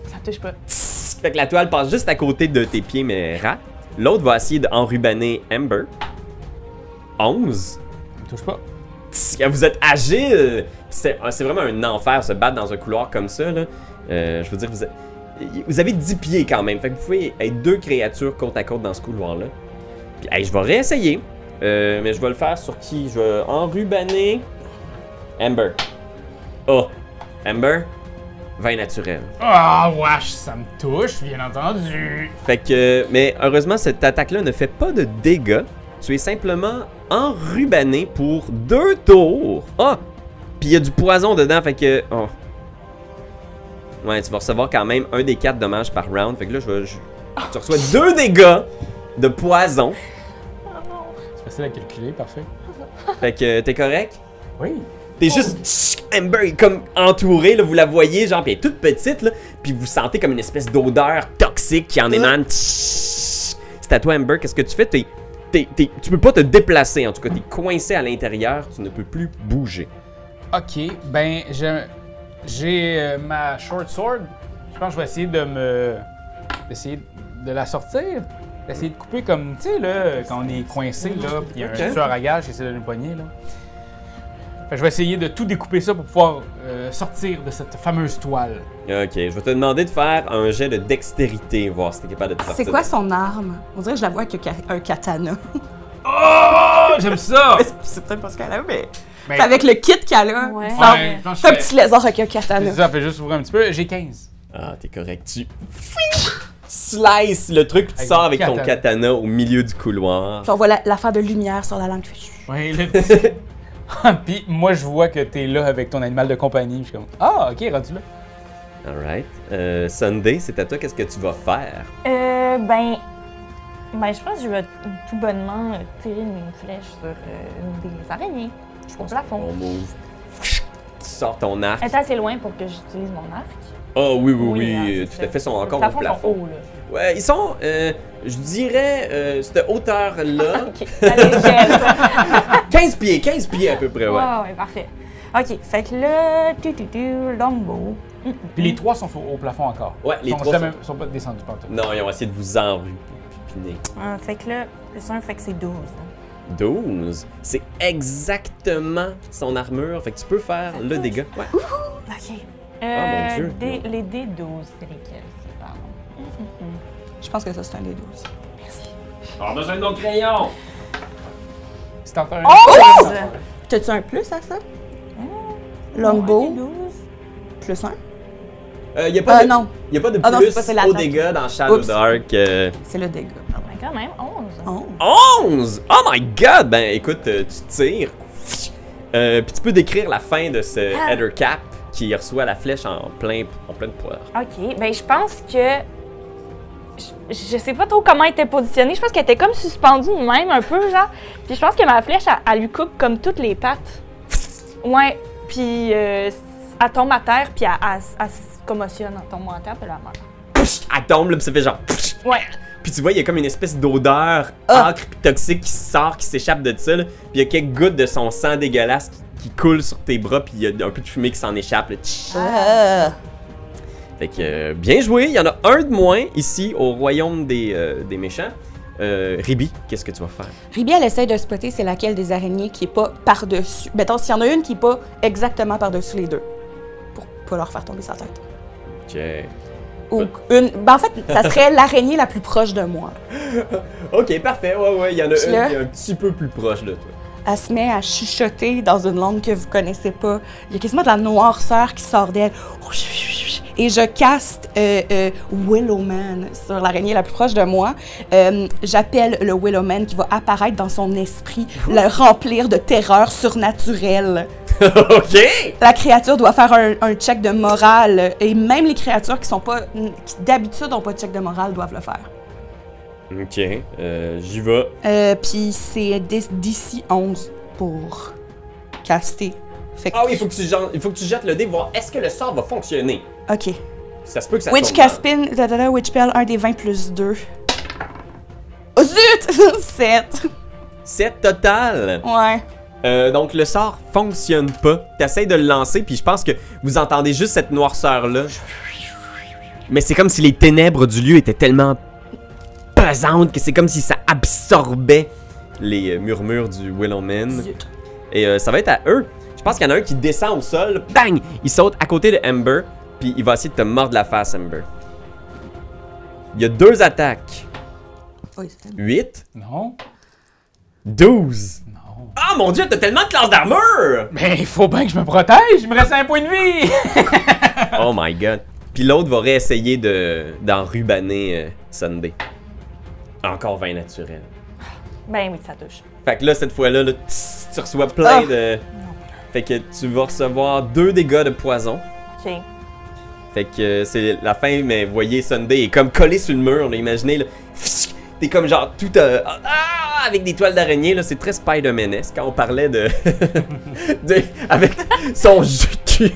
[SPEAKER 4] ça touche pas.
[SPEAKER 1] Fait que la toile passe juste à côté de tes pieds, mais rate. L'autre va essayer d'enrubaner Ember. 11.
[SPEAKER 3] Il me touche pas.
[SPEAKER 1] Vous êtes agile! C'est vraiment un enfer se battre dans un couloir comme ça, là. Je veux dire, vous avez 10 pieds quand même. Fait que vous pouvez être 2 créatures côte à côte dans ce couloir-là. Puis, hey, je vais réessayer. Mais je vais le faire sur qui? Je vais enrubaner Ember. Oh! Ember, 20 naturel.
[SPEAKER 3] Ah, wesh, ça me touche, bien entendu.
[SPEAKER 1] Fait que, mais heureusement, cette attaque-là ne fait pas de dégâts. Tu es simplement enrubané pour 2 tours. Ah! Puis il y a du poison dedans, fait que... Oh. Ouais, tu vas recevoir quand même un des 4 dommages par round. Fait que là, tu reçois 2 dégâts de poison.
[SPEAKER 3] C'est facile à calculer, parfait.
[SPEAKER 1] Fait que t'es correct?
[SPEAKER 3] Oui.
[SPEAKER 1] T'es juste Amber est comme entourée, là, vous la voyez, genre, pis elle est toute petite, là, puis vous sentez comme une espèce d'odeur toxique qui en émane. C'est à toi, Amber, qu'est-ce que tu fais? Tu peux pas te déplacer, en tout cas, t'es coincé à l'intérieur, tu ne peux plus bouger.
[SPEAKER 3] Ok, ben, j'ai ma short sword. Je pense que je vais essayer d'essayer de la sortir. D'essayer de couper comme, tu sais, là, quand on est coincé, là, puis il y a un tueur à gage qui essaie de nous poigner, là. Fait que je vais essayer de tout découper ça pour pouvoir sortir de cette fameuse toile.
[SPEAKER 1] Ok, je vais te demander de faire un jet de dextérité, voir si t'es capable de te sortir.
[SPEAKER 5] C'est quoi son arme? On dirait que je la vois avec un katana.
[SPEAKER 3] Oh! J'aime ça!
[SPEAKER 5] C'est peut-être pas ce qu'elle a, mais...
[SPEAKER 3] Ben,
[SPEAKER 5] C'est avec le kit qu'elle a.
[SPEAKER 4] Ouais.
[SPEAKER 5] Ça-
[SPEAKER 3] ouais, je pense que
[SPEAKER 5] C'est un
[SPEAKER 3] je fais-
[SPEAKER 5] petit lézard avec un katana.
[SPEAKER 3] C'est ça, fait juste ouvrir un petit peu. J'ai 15.
[SPEAKER 1] Ah, t'es correct. Tu slice le truc, puis tu
[SPEAKER 3] Avec
[SPEAKER 1] sors
[SPEAKER 3] le
[SPEAKER 1] avec ton
[SPEAKER 3] katana.
[SPEAKER 1] katana au milieu du couloir.
[SPEAKER 5] Puis on voit l'affaire de lumière sur la langue.
[SPEAKER 3] Ouais, le petit. Puis moi, je vois que t'es là avec ton animal de compagnie. Je suis comme, ah, ok, rendu là.
[SPEAKER 1] Alright. Sunday, c'est à toi, qu'est-ce que tu vas faire?
[SPEAKER 4] Ben, je pense que je vais tout bonnement tirer une flèche sur une des araignées. Au plafond.
[SPEAKER 1] On move. Tu sors ton arc.
[SPEAKER 4] Elle est assez loin pour que j'utilise mon arc.
[SPEAKER 1] Oh oui, oui, oui,
[SPEAKER 4] hein, c'est
[SPEAKER 1] tout à
[SPEAKER 4] ça.
[SPEAKER 1] fait, sont
[SPEAKER 4] Les
[SPEAKER 1] encore au
[SPEAKER 4] plafonds
[SPEAKER 1] plafond.
[SPEAKER 4] sont hauts, là.
[SPEAKER 1] Ouais, ils sont, je dirais, cette hauteur-là,
[SPEAKER 4] Ok, à l'échelle.
[SPEAKER 1] 15 pieds à peu près, ouais.
[SPEAKER 4] Ouais, parfait. Ok, fait que là, longbow.
[SPEAKER 3] Puis les trois sont au plafond encore.
[SPEAKER 1] Ouais, les
[SPEAKER 3] Ils sont
[SPEAKER 1] trois
[SPEAKER 3] jamais- sont pas descendus partout.
[SPEAKER 1] Non, ils ont essayé de vous enrupiner.
[SPEAKER 4] Fait que là, plus 1, fait que c'est 12.
[SPEAKER 1] 12, c'est exactement son armure, fait que tu peux faire le dégât. Ouais.
[SPEAKER 4] Ok.
[SPEAKER 1] mon Dieu.
[SPEAKER 4] Les D12, c'est lesquels, c'est pardon.
[SPEAKER 5] Je pense que ça, c'est un des 12.
[SPEAKER 1] On a besoin de nos crayons!
[SPEAKER 3] C'est encore un.
[SPEAKER 4] Oh!
[SPEAKER 5] T'as-tu un plus à ça? Longbow,
[SPEAKER 4] 12.
[SPEAKER 5] plus 1?
[SPEAKER 1] Il n'y a pas de,
[SPEAKER 5] non,
[SPEAKER 1] y a pas de
[SPEAKER 5] Ah non,
[SPEAKER 1] plus
[SPEAKER 5] c'est pas, c'est
[SPEAKER 1] au
[SPEAKER 5] l'attaque.
[SPEAKER 1] dégât dans Shadow
[SPEAKER 5] Oups.
[SPEAKER 1] Dark.
[SPEAKER 5] c'est le dégât.
[SPEAKER 4] Ben quand même, 11.
[SPEAKER 5] Oh.
[SPEAKER 1] 11! Oh my god! Ben écoute, tu tires. Puis tu peux décrire la fin de ce header cap qui reçoit la flèche en pleine poire.
[SPEAKER 4] Ok, ben je pense que. Je sais pas trop comment elle était positionnée. Je pense qu'elle était comme suspendue de même, un peu, genre. Puis je pense que ma flèche, elle lui coupe comme toutes les pattes. Ouais, puis elle tombe à terre, puis elle se commotionne en tombant à terre, puis elle meurt.
[SPEAKER 1] Elle tombe là, puis ça fait genre.
[SPEAKER 4] Ouais.
[SPEAKER 1] Puis tu vois, il y a comme une espèce d'odeur âcre pis toxique qui sort, qui s'échappe de ça. Là. Puis il y a quelques gouttes de son sang dégueulasse qui coulent sur tes bras, puis il y a un peu de fumée qui s'en échappe. Là. Fait que bien joué. Il y en a un de moins ici au royaume des méchants. Ribi, qu'est-ce que tu vas faire?
[SPEAKER 5] Ribi, elle essaie de spotter c'est laquelle des araignées qui est pas par-dessus. Mettons, s'il y en a une qui est pas exactement par-dessus les deux. Pour pas leur faire tomber sa tête.
[SPEAKER 1] Ok.
[SPEAKER 5] Ou une. Ben en fait, ça serait l'araignée la plus proche de moi.
[SPEAKER 1] Ok, parfait. Ouais, il y en a
[SPEAKER 5] Puis
[SPEAKER 1] une
[SPEAKER 5] là-
[SPEAKER 1] qui est un petit peu plus proche de toi.
[SPEAKER 5] Elle se met à chuchoter dans une langue que vous connaissez pas. Il y a quasiment de la noirceur qui sort d'elle. Et je caste Willowman sur l'araignée la plus proche de moi. J'appelle le Willowman qui va apparaître dans son esprit, le remplir de terreur surnaturelle.
[SPEAKER 1] Ok!
[SPEAKER 5] La créature doit faire un check de morale. Et même les créatures qui d'habitude n'ont pas de check de morale doivent le faire.
[SPEAKER 1] Ok, j'y vais.
[SPEAKER 5] Puis c'est d'ici 11 pour caster. Fait que-
[SPEAKER 1] Ah oui, il faut que tu jettes le dé, voir est-ce que le sort va fonctionner.
[SPEAKER 5] OK.
[SPEAKER 1] Ça se peut que ça
[SPEAKER 5] Witch
[SPEAKER 1] tombe mal.
[SPEAKER 5] Caspin, Witch Spell, 1 des 20 plus 2. Oh zut! 7.
[SPEAKER 1] 7 total.
[SPEAKER 5] Ouais.
[SPEAKER 1] Donc le sort fonctionne pas. T'essayes de le lancer, puis je pense que vous entendez juste cette noirceur-là. Mais c'est comme si les ténèbres du lieu étaient tellement pesantes que c'est comme si ça absorbait les murmures du Willowman.
[SPEAKER 5] Zut.
[SPEAKER 1] Et ça va être à eux. Je pense qu'il y en a un qui descend au sol. Bang! Il saute à côté de Ember, puis il va essayer de te mordre la face, Ember. Il y a 2 attaques.
[SPEAKER 5] Oui, c'est
[SPEAKER 1] 8,
[SPEAKER 3] Non.
[SPEAKER 1] 12.
[SPEAKER 3] Non.
[SPEAKER 1] Ah mon dieu, t'as tellement de classes d'armure!
[SPEAKER 3] Mais il faut bien que je me protège. Il me reste un point de vie.
[SPEAKER 1] Oh my god. Puis l'autre va réessayer d'enrubaner Sunday. Encore 20 naturel.
[SPEAKER 4] Ben oui, ça touche.
[SPEAKER 1] Fait que là, cette fois-là, là, tu reçois plein de... Fait que tu vas recevoir 2 dégâts de poison.
[SPEAKER 4] Ok.
[SPEAKER 1] Fait que c'est la fin, mais vous voyez, Sunday est comme collé sur le mur, là, imaginez, là. T'es comme genre tout avec des toiles d'araignée, là, c'est très Spider-Man-esque quand on parlait de... avec son jus de cul.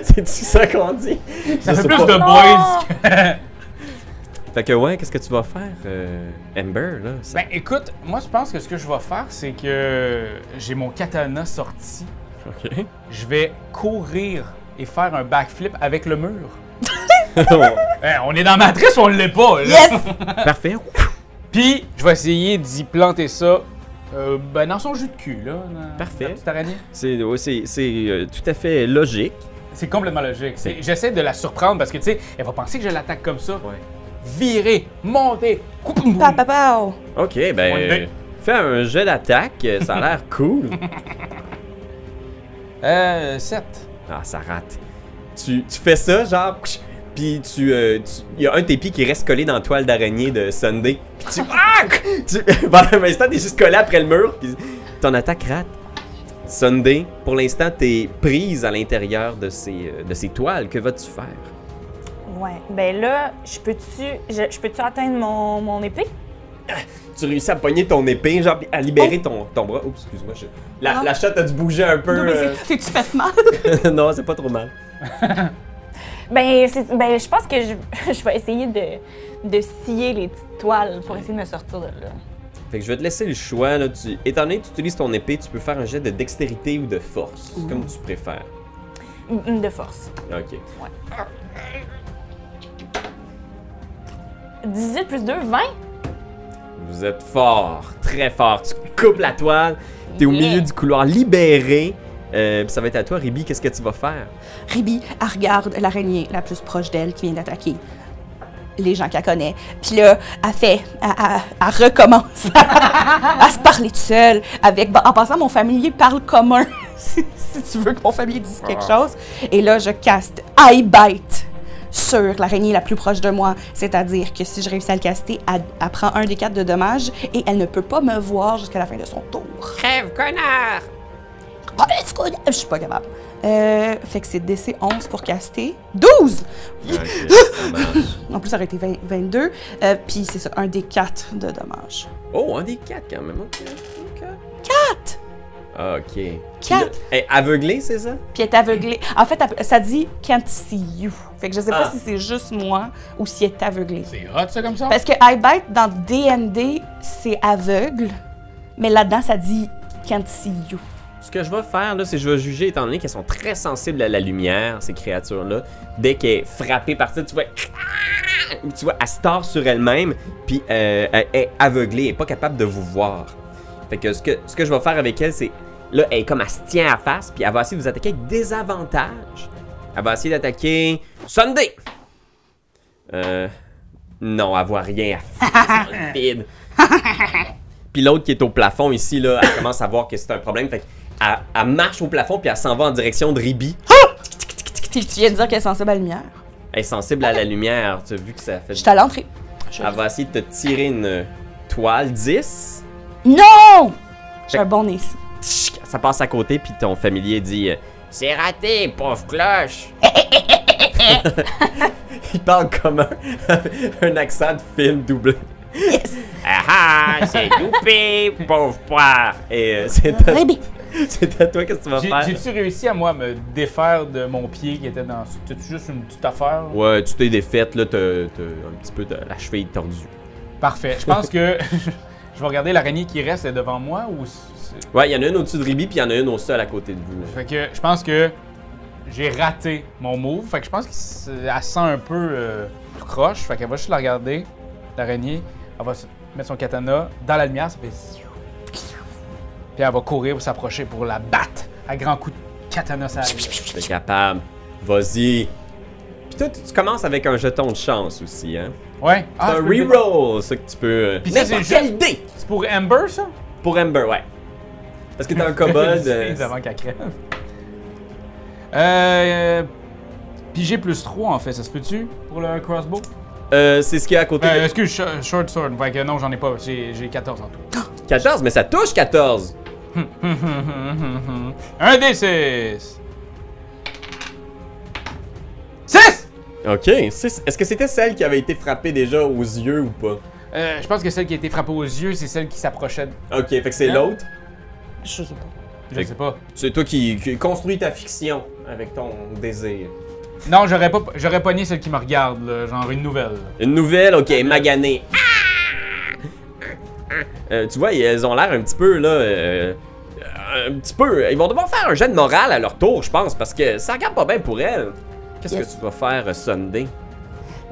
[SPEAKER 1] C'est-tu ça qu'on dit?
[SPEAKER 3] Ça
[SPEAKER 1] Je
[SPEAKER 3] fait
[SPEAKER 1] sais
[SPEAKER 3] plus
[SPEAKER 1] pas.
[SPEAKER 3] de boys que...
[SPEAKER 1] Fait que ouais, qu'est-ce que tu vas faire, Amber, là?
[SPEAKER 3] Ben écoute, moi je pense que ce que je vais faire, c'est que j'ai mon katana sorti.
[SPEAKER 1] Ok.
[SPEAKER 3] Je vais courir et faire un backflip avec le mur. On est dans Matrice ou on l'est pas, là?
[SPEAKER 5] Yes!
[SPEAKER 1] Parfait.
[SPEAKER 3] Puis, je vais essayer d'y planter ça dans son jus de cul, là. Dans
[SPEAKER 1] Parfait.
[SPEAKER 3] la petite araignée.
[SPEAKER 1] C'est tout à fait logique.
[SPEAKER 3] C'est complètement logique. J'essaie de la surprendre parce que, tu sais, elle va penser que je l'attaque comme ça.
[SPEAKER 1] Ouais.
[SPEAKER 3] Virer, monter, coupe.
[SPEAKER 5] Papa!
[SPEAKER 1] Ok,
[SPEAKER 3] Ouais,
[SPEAKER 1] ben... Fais un jet d'attaque, ça a l'air cool.
[SPEAKER 3] 7.
[SPEAKER 1] Ah, ça rate. Tu fais ça, genre... Puis il y a un de tes pieds qui reste collé dans la toile d'araignée de Sunday. Puis pendant un instant, t'es juste collé après le mur. Puis ton attaque rate. Sunday, pour l'instant, t'es prise à l'intérieur de ces toiles. Que vas-tu faire?
[SPEAKER 4] Ouais. Ben là, je peux-tu atteindre mon épée?
[SPEAKER 1] Tu réussis à pogner ton épée, genre, puis à libérer ton bras. Oups, excuse-moi. La chatte a dû bouger un peu.
[SPEAKER 5] Non, mais t'es-tu fait mal?
[SPEAKER 1] Non, c'est pas trop mal.
[SPEAKER 4] Ben, je pense que je vais essayer de scier les petites toiles pour essayer de me sortir de là.
[SPEAKER 1] Fait que je vais te laisser le choix. Là. Étant donné que tu utilises ton épée, tu peux faire un jet de dextérité ou de force, comme tu préfères.
[SPEAKER 4] De force.
[SPEAKER 1] Ok.
[SPEAKER 4] 18 plus 2, 20?
[SPEAKER 1] Vous êtes fort, très fort. Tu coupes la toile, t'es au
[SPEAKER 4] Yeah.
[SPEAKER 1] milieu du couloir libéré. Puis ça va être à toi, Ribi. Qu'est-ce que tu vas faire?
[SPEAKER 5] Ribi, elle regarde l'araignée la plus proche d'elle qui vient d'attaquer les gens qu'elle connaît. Puis là, elle recommence à se parler toute seule. En passant, mon familier parle commun, si tu veux que mon familier dise quelque chose. Et là, je caste Eye Bite sur l'araignée la plus proche de moi. C'est-à-dire que si je réussis à le caster, elle prend un des 4 de dommages et elle ne peut pas me voir jusqu'à la fin de son tour.
[SPEAKER 1] Crève, connard!
[SPEAKER 5] Je suis pas capable. Fait que c'est DC 11 pour caster. 12!
[SPEAKER 1] Ok, ça marche.
[SPEAKER 5] En plus, ça aurait été 22. Puis c'est ça, un des 4 de dommages.
[SPEAKER 1] Oh, un des 4 quand même. Ok.
[SPEAKER 5] 4!
[SPEAKER 1] Ah, ok. Puis
[SPEAKER 5] Quatre.
[SPEAKER 1] là, elle est aveuglée, c'est ça?
[SPEAKER 5] Puis elle est aveuglée. En fait, ça dit can't see you. Fait que je sais pas
[SPEAKER 1] Ah.
[SPEAKER 5] si c'est juste moi ou si elle est aveuglée.
[SPEAKER 3] C'est hot, ça, comme ça?
[SPEAKER 5] Parce que iBite dans D&D, c'est aveugle. Mais là-dedans, ça dit can't see you.
[SPEAKER 1] Ce que je vais faire, là, c'est que je vais juger, étant donné qu'elles sont très sensibles à la lumière, ces créatures-là. Dès qu'elle est frappée par ça, tu vois, elle se tord sur elle-même, puis elle est aveuglée, elle est pas capable de vous voir. Fait que ce que je vais faire avec elle, c'est, là, elle est comme, elle se tient à face, puis elle va essayer de vous attaquer avec des avantages. Elle va essayer d'attaquer Sunday. Non, elle voit rien, elle fait dans le vide. Puis l'autre qui est au plafond ici, là, elle commence à voir que c'est un problème, fait qu'elle marche au plafond, puis elle s'en va en direction de Ribi.
[SPEAKER 5] Puis tu viens de dire qu'elle est sensible à la lumière.
[SPEAKER 1] Elle est sensible à la lumière, tu as vu que ça fait...
[SPEAKER 5] Je suis à l'entrée.
[SPEAKER 1] Elle va essayer de te tirer une toile 10.
[SPEAKER 5] Non! J'ai un bon nez ici.
[SPEAKER 1] Tchic, ça passe à côté, puis ton familier dit c'est raté, pauvre cloche! Il parle comme un accent de film doublé.
[SPEAKER 5] Yes!
[SPEAKER 1] Ah ah, c'est loupé, pauvre poire! Et
[SPEAKER 5] Ribi.
[SPEAKER 1] c'est à toi, qu'est-ce que tu vas faire?
[SPEAKER 3] J'ai-tu réussi à moi me défaire de mon pied qui était dans... C'était juste une petite affaire?
[SPEAKER 1] Ouais, tu t'es défaite, là, t'as un petit peu la cheville tordue.
[SPEAKER 3] Parfait. Je pense que je vais regarder l'araignée qui reste devant moi ou...
[SPEAKER 1] Ouais, il y en a une au-dessus de Ribi, puis il y en a une au sol à côté de vous. là.
[SPEAKER 3] Fait que je pense que j'ai raté mon move. Fait que je pense qu'elle sent un peu tout croche. Fait qu'elle va juste la regarder, l'araignée. Elle va mettre son katana dans la lumière, ça fait... Puis elle va courir pour s'approcher pour la battre à grands coups de katana sur la gueule.
[SPEAKER 1] T'es capable. Vas-y. Puis toi, tu commences avec un jeton de chance aussi, hein?
[SPEAKER 3] Ouais.
[SPEAKER 1] C'est un
[SPEAKER 3] je peux le-
[SPEAKER 1] reroll, ça que tu peux...
[SPEAKER 3] Puis ça,
[SPEAKER 1] N'importe
[SPEAKER 3] c'est
[SPEAKER 1] quelle
[SPEAKER 3] juste-
[SPEAKER 1] idée!
[SPEAKER 3] C'est pour Amber, ça?
[SPEAKER 1] Pour Amber, ouais. Parce que t'as un kobold...
[SPEAKER 3] Avant qu'elle crève. Puis j'ai plus 3 en fait, ça se peut-tu? Pour le crossbow?
[SPEAKER 1] c'est ce qu'il y a à côté de...
[SPEAKER 3] Excuse, short sword. Fait que non, j'en ai pas. J'ai 14 en tout.
[SPEAKER 1] 14, mais ça touche 14!
[SPEAKER 3] Un D6! 6!
[SPEAKER 1] Ok, est-ce que c'était celle qui avait été frappée déjà aux yeux ou pas?
[SPEAKER 3] Je pense que celle qui a été frappée aux yeux, c'est celle qui s'approchait.
[SPEAKER 1] Ok, fait que c'est l'autre.
[SPEAKER 5] Je sais pas.
[SPEAKER 3] Je sais pas.
[SPEAKER 1] C'est toi qui construis ta fiction avec ton désir.
[SPEAKER 3] Non, j'aurais pogné celle qui me regarde, là, genre une nouvelle.
[SPEAKER 1] Une nouvelle, ok, maganée. Tu vois, elles ont l'air un petit peu, là... un petit peu... Ils vont devoir faire un jet de morale à leur tour, je pense, parce que ça regarde pas bien pour elles. Qu'est-ce que tu vas faire, Sunday?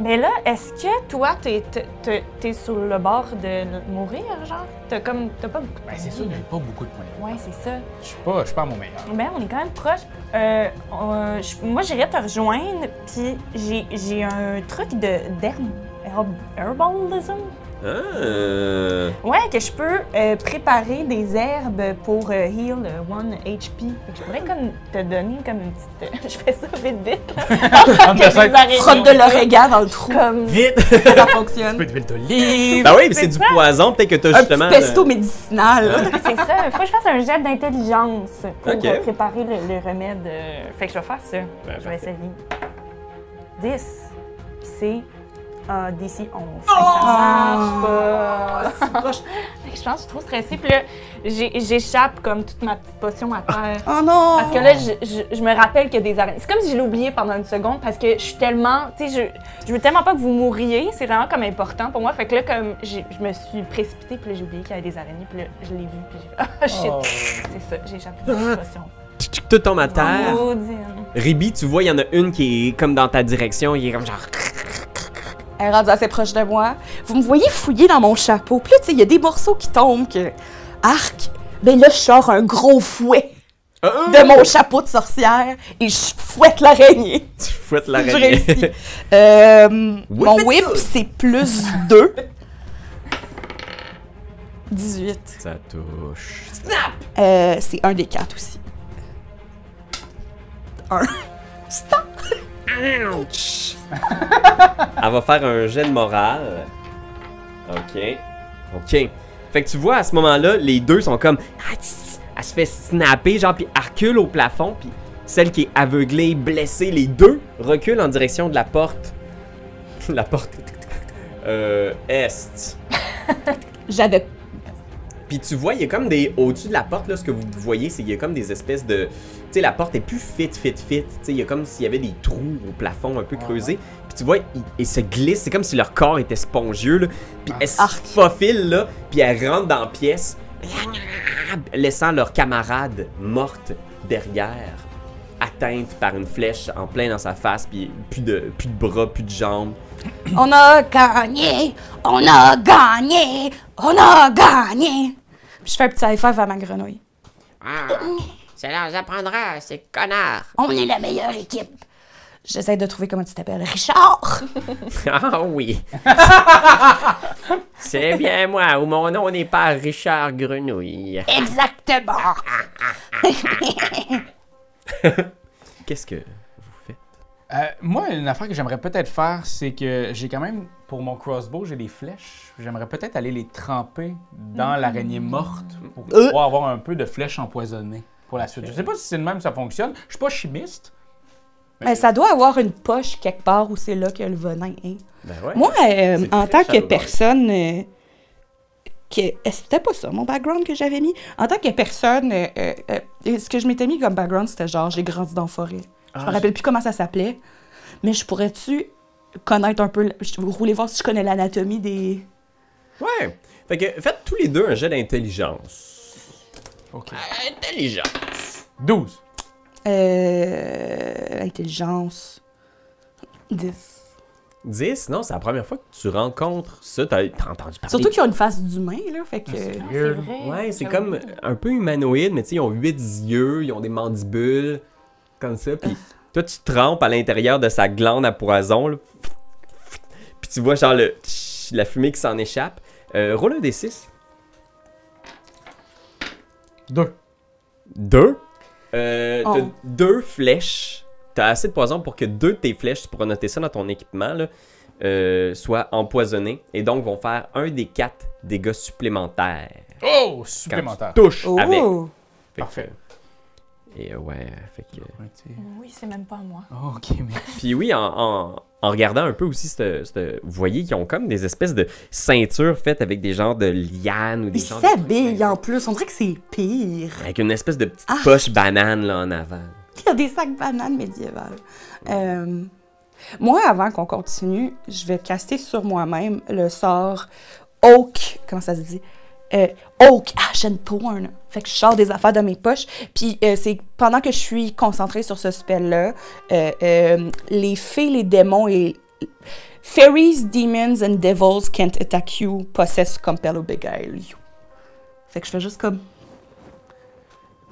[SPEAKER 4] Mais là, est-ce que toi, t'es sur le bord de mourir, genre? T'as pas beaucoup de points.
[SPEAKER 3] Ben, c'est sûr que j'ai pas beaucoup de points.
[SPEAKER 4] Ouais, c'est ça.
[SPEAKER 3] Je suis pas à mon meilleur.
[SPEAKER 4] Ben, on est quand même proche. Moi, j'irais te rejoindre, puis j'ai un truc herbalism. Ouais, que je peux préparer des herbes pour heal 1 HP. Fait que je pourrais comme te donner comme une petite... je fais ça vite, là.
[SPEAKER 5] Frotte de l'origan dans le trou.
[SPEAKER 4] Comme...
[SPEAKER 1] Vite!
[SPEAKER 5] Ça fonctionne.
[SPEAKER 3] Un peu d'huile d'olive.
[SPEAKER 1] Ben oui, mais c'est du poison, peut-être que t'as
[SPEAKER 5] Un
[SPEAKER 1] justement...
[SPEAKER 5] petit pesto médicinal.
[SPEAKER 4] C'est ça, faut que je fasse un jet d'intelligence pour
[SPEAKER 1] Ok.
[SPEAKER 4] préparer le remède. Fait que je vais faire ça. Je vais essayer. 10. C'est DC 11. Ça marche pas. Je pense que je suis trop stressée. Puis là, j'échappe comme toute ma petite potion à terre.
[SPEAKER 5] Oh non!
[SPEAKER 4] Parce que là, je me rappelle qu'il y a des araignées. C'est comme si je l'ai oublié pendant une seconde parce que je suis tellement... Tu sais, je veux tellement pas que vous mouriez. C'est vraiment comme important pour moi. Fait que là, comme je me suis précipitée, puis là, j'ai oublié qu'il y avait des araignées. Puis là, je l'ai vu, puis j'ai fait « Ah, shit! C'est ça, j'ai échappé de ma potion.
[SPEAKER 1] Tout tombe à terre.
[SPEAKER 4] Maudine.
[SPEAKER 1] Ribi, tu vois, il y en a une qui est comme dans ta direction. Il est comme genre...
[SPEAKER 5] Elle est rendue assez proche de moi. Vous me voyez fouiller dans mon chapeau. Puis là, tu sais, il y a des morceaux qui tombent. Arc! Ben là, je sors un gros fouet de mon chapeau de sorcière et je fouette l'araignée.
[SPEAKER 1] Tu fouettes
[SPEAKER 5] Je
[SPEAKER 1] l'araignée.
[SPEAKER 5] réussis. Mon whip, c'est plus 2. 18.
[SPEAKER 1] Ça touche.
[SPEAKER 5] C'est un des 4 aussi. 1. Stop!
[SPEAKER 1] Ouch! Elle va faire un jet de morale. Ok. Fait que tu vois, à ce moment-là, les deux sont comme... Elle se fait snapper, genre, puis elle recule au plafond, puis celle qui est aveuglée, blessée, les deux reculent en direction de la porte. La porte... est.
[SPEAKER 5] J'avais...
[SPEAKER 1] Puis tu vois, il y a comme des... Au-dessus de la porte, là, ce que vous voyez, c'est qu'il y a comme des espèces de... Tu sais, la porte est plus fit. Tu sais, il y a comme s'il y avait des trous au plafond un peu creusés. Puis tu vois, ils se glissent. C'est comme si leur corps était spongieux, là. Puis elles se faufilent, là. Puis elles rentrent dans la pièce, laissant leur camarade morte derrière, atteinte par une flèche en plein dans sa face. Puis plus de bras, plus de jambes.
[SPEAKER 5] On a gagné! On a gagné! On a gagné! Puis je fais un petit high five à ma grenouille.
[SPEAKER 6] Ça leur apprendra, ces connards.
[SPEAKER 5] On est la meilleure équipe. J'essaie de trouver comment tu t'appelles. Richard!
[SPEAKER 1] Ah oui! C'est bien moi, ou mon nom n'est pas Richard Grenouille.
[SPEAKER 5] Exactement!
[SPEAKER 1] Qu'est-ce que vous faites?
[SPEAKER 3] Moi, une affaire que j'aimerais peut-être faire, c'est que j'ai quand même, pour mon crossbow, j'ai des flèches. J'aimerais peut-être aller les tremper dans l'araignée morte pour pouvoir avoir un peu de flèches empoisonnées pour la suite. Je sais pas si c'est de même que ça fonctionne. Je suis pas chimiste.
[SPEAKER 5] Mais ça doit avoir une poche quelque part où c'est là que le venin est.
[SPEAKER 1] Ben ouais.
[SPEAKER 5] Moi, en
[SPEAKER 1] très
[SPEAKER 5] tant que
[SPEAKER 1] chaleureux.
[SPEAKER 5] personne... C'était pas ça, mon background que j'avais mis. En tant que personne, ce que je m'étais mis comme background, c'était genre, j'ai grandi dans la forêt. Je me rappelle plus comment ça s'appelait. Mais je pourrais-tu connaître un peu... Vous voulez voir si je connais l'anatomie des...
[SPEAKER 1] Ouais. Fait que faites tous les deux un jet d'intelligence.
[SPEAKER 3] OK.
[SPEAKER 1] Intelligence.
[SPEAKER 3] 12.
[SPEAKER 5] Intelligence... 10.
[SPEAKER 1] 10? Non, c'est la première fois que tu rencontres ça. T'as entendu parler.
[SPEAKER 5] Surtout qu'ils ont une face d'humain, là, fait que...
[SPEAKER 3] C'est
[SPEAKER 4] C'est
[SPEAKER 3] weird.
[SPEAKER 4] vrai.
[SPEAKER 1] Ouais, c'est comme un peu humanoïde, mais tu sais, ils ont 8 yeux, ils ont des mandibules, comme ça. Puis toi, tu trempes à l'intérieur de sa glande à poison, là. Puis tu vois, genre, la fumée qui s'en échappe. Roule un D6.
[SPEAKER 3] 2.
[SPEAKER 1] 2. T'as 2 flèches. T'as assez de poison pour que 2 de tes flèches, tu pourras noter ça dans ton équipement, là, soient empoisonnées. Et donc, vont faire un des 4 dégâts supplémentaires.
[SPEAKER 3] Oh!
[SPEAKER 1] Quand
[SPEAKER 3] Supplémentaire.
[SPEAKER 1] tu touches
[SPEAKER 5] Oh!
[SPEAKER 1] avec. Fait que,
[SPEAKER 3] Parfait.
[SPEAKER 1] Et ouais, fait que...
[SPEAKER 4] Oui, c'est même pas moi.
[SPEAKER 3] Oh, ok, mais...
[SPEAKER 1] Puis oui, en regardant un peu aussi, vous voyez qu'ils ont comme des espèces de ceintures faites avec des genres de lianes ou des
[SPEAKER 5] Ils
[SPEAKER 1] genres
[SPEAKER 5] s'habillent en plus. On dirait que c'est pire.
[SPEAKER 1] avec une espèce de petite poche banane là en avant.
[SPEAKER 5] Il y a des sacs bananes médiévales. Moi, avant qu'on continue, je vais caster sur moi-même le sort Oak. Comment ça se dit? Oak Ashen Thorn. Fait que je sors des affaires de mes poches. Puis c'est pendant que je suis concentrée sur ce spell-là, les fées, les démons et... Fairies, demons and devils can't attack you, possess, compel or beguile you. Fait que je fais juste comme...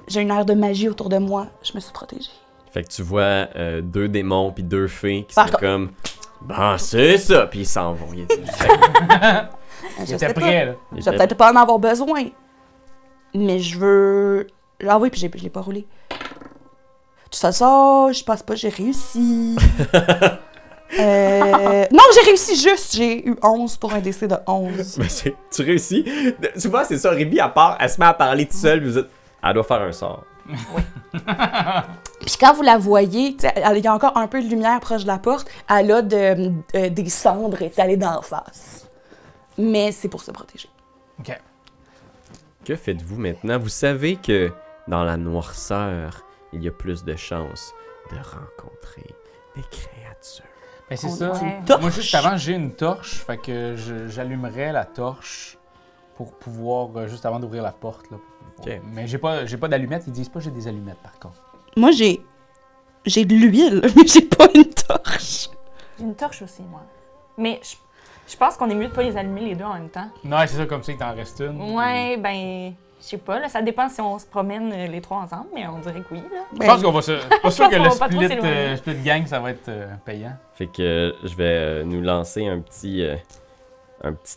[SPEAKER 5] J'ai une aire de magie autour de moi. Je me suis protégée.
[SPEAKER 1] Fait que tu vois 2 démons puis 2 fées qui
[SPEAKER 5] Par
[SPEAKER 1] sont
[SPEAKER 5] contre-
[SPEAKER 1] comme bon c'est ça puis ils s'en vont.
[SPEAKER 5] Je
[SPEAKER 3] J'étais
[SPEAKER 5] sais
[SPEAKER 3] prêt,
[SPEAKER 5] pas.
[SPEAKER 3] là.
[SPEAKER 5] Je vais peut-être pas en avoir besoin. Mais je veux... Ah oui, puis je l'ai pas roulé. De toute façon, je pense pas que j'ai réussi. Non, j'ai réussi juste. J'ai eu 11 pour un DC de 11.
[SPEAKER 1] Ben, tu réussis. Souvent c'est ça, Rémi à part, elle se met à parler toute seule, puis vous êtes, elle doit faire un sort.
[SPEAKER 5] Puis quand vous la voyez, tu sais, il y a encore un peu de lumière proche de la porte. Elle a des cendres étalées d'en face. Mais c'est pour se protéger.
[SPEAKER 3] Ok.
[SPEAKER 1] Que faites-vous maintenant? Vous savez que dans la noirceur, il y a plus de chances de rencontrer des créatures.
[SPEAKER 3] Ben, c'est
[SPEAKER 5] On
[SPEAKER 3] ça.
[SPEAKER 5] dit
[SPEAKER 4] Ouais.
[SPEAKER 5] torche.
[SPEAKER 3] Moi, juste avant, j'ai une torche. Fait que j'allumerais la torche pour pouvoir, juste avant d'ouvrir la porte. Là,
[SPEAKER 1] Ok.
[SPEAKER 3] Mais j'ai pas d'allumettes. Ils disent pas que j'ai des allumettes, par contre.
[SPEAKER 5] Moi, j'ai de l'huile, mais j'ai pas une torche.
[SPEAKER 4] J'ai une torche aussi, moi. Mais je pense qu'on est mieux de pas les allumer les deux en même temps.
[SPEAKER 3] Non, c'est ça, comme ça, il t'en reste une.
[SPEAKER 4] Ouais, ben, je sais pas, là, ça dépend si on se promène les trois ensemble, mais on dirait que oui, là.
[SPEAKER 3] Je pense qu'on va se... Pas sûr que
[SPEAKER 4] qu'on
[SPEAKER 3] le
[SPEAKER 4] va pas trop
[SPEAKER 3] split,
[SPEAKER 4] s'éloigner.
[SPEAKER 3] split gang, ça va être payant.
[SPEAKER 1] Fait que je vais nous lancer un petit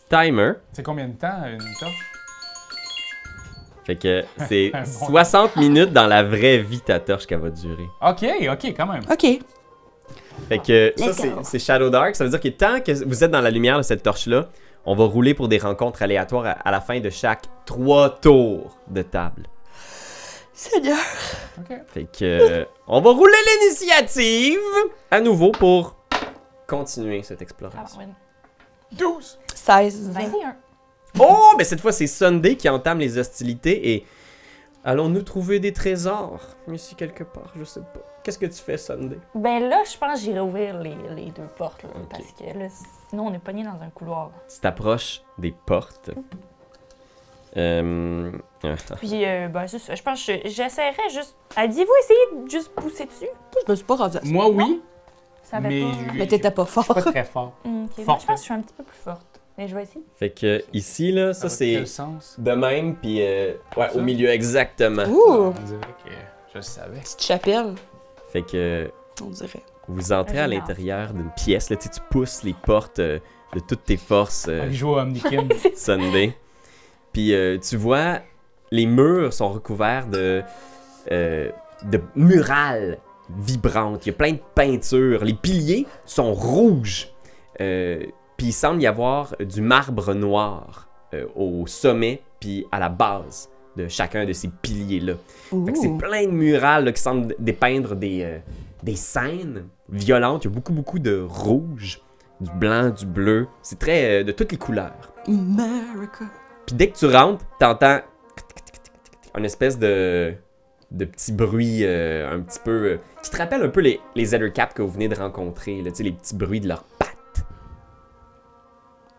[SPEAKER 1] timer.
[SPEAKER 3] C'est combien de temps, une torche?
[SPEAKER 1] Fait que c'est
[SPEAKER 3] Un bon
[SPEAKER 1] 60 minutes dans la vraie vie ta torche qu'elle va durer.
[SPEAKER 3] Ok, quand même.
[SPEAKER 5] OK.
[SPEAKER 1] Fait que ça,
[SPEAKER 5] Let's go.
[SPEAKER 1] c'est Shadow Dark. Ça veut dire que tant que vous êtes dans la lumière de cette torche-là, on va rouler pour des rencontres aléatoires à la fin de chaque 3 tours de table.
[SPEAKER 5] Seigneur.
[SPEAKER 3] Ok.
[SPEAKER 1] Fait que on va rouler l'initiative à nouveau pour continuer cette
[SPEAKER 4] Ah,
[SPEAKER 1] exploration.
[SPEAKER 4] ouais.
[SPEAKER 3] 12!
[SPEAKER 5] 16.
[SPEAKER 4] 21.
[SPEAKER 1] Oh, mais cette fois c'est Sunday qui entame les hostilités et allons-nous trouver des trésors ici quelque part, je sais pas. Qu'est-ce que tu fais Sunday?
[SPEAKER 4] Ben là, je pense que j'irai ouvrir les deux portes, là,
[SPEAKER 1] Ok.
[SPEAKER 4] parce que là, sinon on est pogné dans un couloir.
[SPEAKER 1] Tu t'approches des portes.
[SPEAKER 4] Puis, ben, c'est ça. Je pense que j'essaierais juste. Aviez-vous essayé de juste pousser dessus?
[SPEAKER 5] Je me suis pas rendue à ça.
[SPEAKER 3] Moi, oui,
[SPEAKER 4] Ça avait
[SPEAKER 3] mais
[SPEAKER 4] pas.
[SPEAKER 5] Mais t'étais pas fort.
[SPEAKER 3] pas très fort.
[SPEAKER 4] Ok,
[SPEAKER 3] Forte.
[SPEAKER 4] je pense que je suis un petit peu plus forte. Mais je vais essayer.
[SPEAKER 1] Fait que ici là, ça
[SPEAKER 3] Dans
[SPEAKER 1] c'est
[SPEAKER 3] quel sens?
[SPEAKER 1] de même puis ouais
[SPEAKER 3] Ça?
[SPEAKER 1] au milieu exactement.
[SPEAKER 5] Ouh!
[SPEAKER 3] On dirait que je le savais.
[SPEAKER 5] Petite chapelle,
[SPEAKER 1] Fait que
[SPEAKER 5] on dirait.
[SPEAKER 1] vous entrez à
[SPEAKER 4] Génial.
[SPEAKER 1] l'intérieur d'une pièce là, tu sais, tu pousses les portes de toutes tes forces
[SPEAKER 3] Allez jouer au Omnikin.
[SPEAKER 1] Sunday. Puis tu vois les murs sont recouverts de murales vibrantes. Il y a plein de peintures. Les piliers sont rouges. Puis il semble y avoir du marbre noir au sommet puis à la base de chacun de ces piliers-là. Fait que c'est
[SPEAKER 5] Ouh.
[SPEAKER 1] plein de murales là, qui semblent dépeindre des scènes violentes. Il y a beaucoup de rouge, du blanc, du bleu. C'est très de toutes les couleurs.
[SPEAKER 5] America.
[SPEAKER 1] Puis dès que tu rentres, t'entends une espèce de petit bruit un petit peu... qui te rappelle un peu les Ethercaps que vous venez de rencontrer, là, tu sais, les petits bruits de leurs pattes.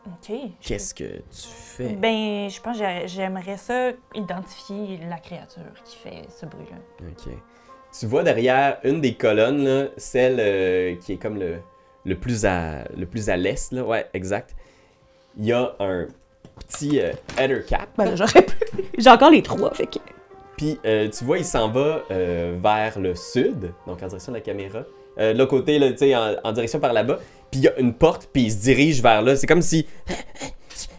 [SPEAKER 4] Ok.
[SPEAKER 1] Qu'est-ce que tu fais?
[SPEAKER 4] Ben, je pense que j'aimerais ça identifier la créature qui fait ce bruit-là.
[SPEAKER 1] Ok. Tu vois derrière une des colonnes, là, celle qui est comme le plus à l'est, là, ouais, exact. Il y a un petit Ethercap.
[SPEAKER 5] Ben là, j'aurais pu. J'ai encore les 3, fait que.
[SPEAKER 1] Puis tu vois, il s'en va vers le sud, donc en direction de la caméra. De l'autre côté, là, tu sais, en direction par là-bas. Puis il y a une porte, puis il se dirige vers là. C'est comme si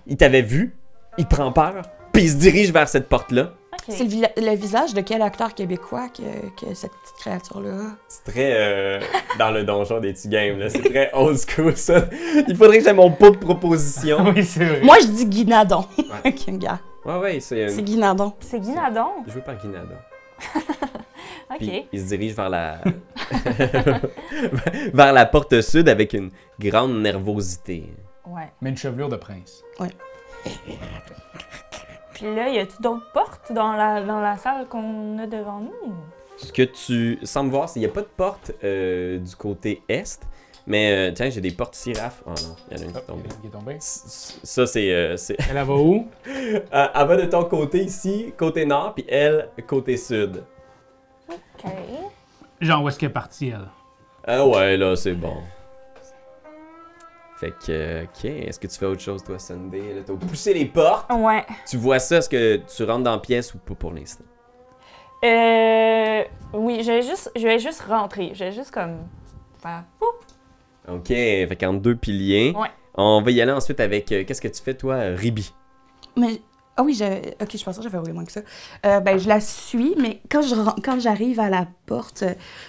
[SPEAKER 1] il t'avait vu, il prend peur, puis il se dirige vers cette porte-là.
[SPEAKER 4] Ok.
[SPEAKER 5] C'est le visage de quel acteur québécois que cette petite créature-là a?
[SPEAKER 1] C'est très dans le donjon des T-Games, là. C'est très old school, ça. Il faudrait que j'aie mon pot de proposition.
[SPEAKER 3] Oui, c'est vrai.
[SPEAKER 5] Moi, je dis Guinadon. Ok, gars.
[SPEAKER 1] Ouais,
[SPEAKER 5] C'est Guinadon.
[SPEAKER 4] C'est Guinadon.
[SPEAKER 1] Joué par Guinada.
[SPEAKER 4] OK.
[SPEAKER 1] Puis il se dirige vers la... vers la porte sud avec une grande nervosité.
[SPEAKER 4] Ouais.
[SPEAKER 3] Mais une chevelure de prince.
[SPEAKER 4] Puis là, y a-tu d'autres portes dans la salle qu'on a devant nous?
[SPEAKER 1] Ce que tu sembles voir, c'est qu'il n'y a pas de porte du côté est, mais tiens, j'ai des portes ici, Raph. Oh non, il y en a une qui est tombée.
[SPEAKER 3] Qui est tombé.
[SPEAKER 1] Ça, c'est...
[SPEAKER 3] Elle va où?
[SPEAKER 1] elle va de ton côté ici, côté nord, puis elle, côté sud.
[SPEAKER 4] OK.
[SPEAKER 3] Genre, où est-ce qu'elle est partie, elle?
[SPEAKER 1] Ah ouais, là, c'est bon. Fait que, ok, est-ce que tu fais autre chose, toi, Sunday? Là, t'as poussé les portes.
[SPEAKER 4] Ouais.
[SPEAKER 1] Tu vois ça, est-ce que tu rentres dans la pièce ou pas pour l'instant?
[SPEAKER 4] Oui, je vais juste rentrer. Je vais juste comme faire... Oup!
[SPEAKER 1] Ok, fait qu'entre deux piliers.
[SPEAKER 4] Ouais.
[SPEAKER 1] On va y aller ensuite avec, qu'est-ce que tu fais, toi, Ribi?
[SPEAKER 5] Mais. Ah oui, ok, je pensais que j'avais roulé moins que ça. Ben, je la suis, mais quand j'arrive à la porte,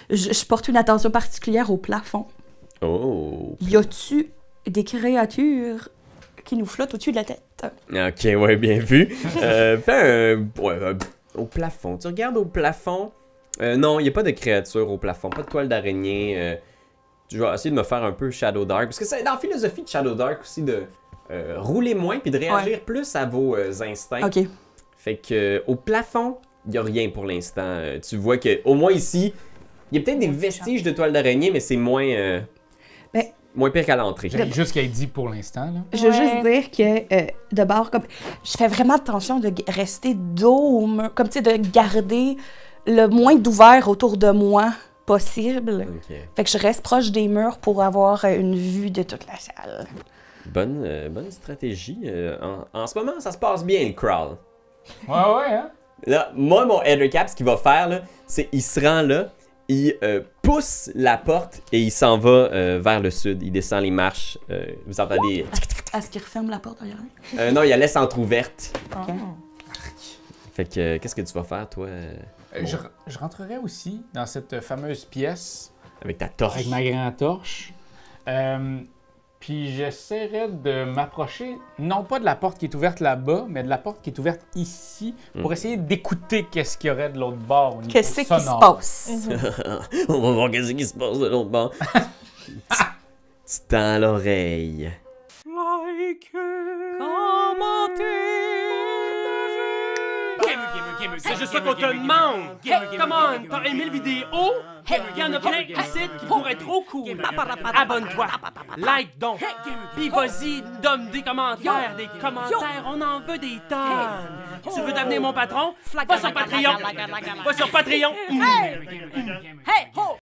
[SPEAKER 5] je porte une attention particulière au plafond.
[SPEAKER 1] Oh!
[SPEAKER 5] Y a-tu des créatures qui nous flottent au-dessus de la tête?
[SPEAKER 1] Ok, ouais, bien vu. Fais au plafond. Tu regardes au plafond. Non, il n'y a pas de créature au plafond, pas de toile d'araignée. Je vais essayer de me faire un peu Shadow Dark. Parce que c'est dans la philosophie de Shadow Dark aussi de rouler moins puis de réagir plus à vos instincts.
[SPEAKER 5] Ok.
[SPEAKER 1] Fait que au plafond, il n'y a rien pour l'instant. Tu vois que au moins ici, il y a peut-être des vestiges de toile d'araignée, mais c'est moins.
[SPEAKER 5] Ben,
[SPEAKER 1] moins pire qu'à l'entrée.
[SPEAKER 3] J'ai juste qu'elle dit pour l'instant, là.
[SPEAKER 5] Je veux
[SPEAKER 4] Ouais.
[SPEAKER 5] juste dire que, de bord, comme, je fais vraiment attention de rester dos au mur, comme, tu sais, de garder le moins d'ouvert autour de moi possible.
[SPEAKER 1] Ok.
[SPEAKER 5] Fait que je reste proche des murs pour avoir une vue de toute la salle.
[SPEAKER 1] Bonne stratégie. En ce moment, ça se passe bien, le crawl.
[SPEAKER 3] Ouais, hein?
[SPEAKER 1] Là, moi, mon Ethercap, ce qu'il va faire, là, c'est il se rend là, il pousse la porte et il s'en va vers le sud. Il descend les marches. Vous entendez...
[SPEAKER 5] Est-ce qu'il referme la porte derrière?
[SPEAKER 1] non, il la laisse entrouverte.
[SPEAKER 5] Ok.
[SPEAKER 1] Fait que, qu'est-ce que tu vas faire, toi,
[SPEAKER 3] Je rentrerai aussi dans cette fameuse pièce
[SPEAKER 1] avec ta torche?
[SPEAKER 3] avec ma grande torche. Puis j'essaierai de m'approcher, non pas de la porte qui est ouverte là-bas, mais de la porte qui est ouverte ici, pour essayer d'écouter qu'est-ce qu'il y aurait de l'autre bord au niveau
[SPEAKER 5] Qu'est-ce qui se
[SPEAKER 3] sonore.
[SPEAKER 5] passe?
[SPEAKER 1] On va voir qu'est-ce qui se passe de l'autre bord. Tu tends l'oreille.
[SPEAKER 7] C'est juste ça qu'on te demande! Come on, t'as aimé le vidéo? Il y en a plein ici qui pourraient être trop cool! Abonne-toi! Like donc! Pis vas-y, donne des commentaires! On en veut des tonnes! Tu veux devenir mon patron? Va sur Patreon! Va sur Patreon!
[SPEAKER 2] Hey! Ho!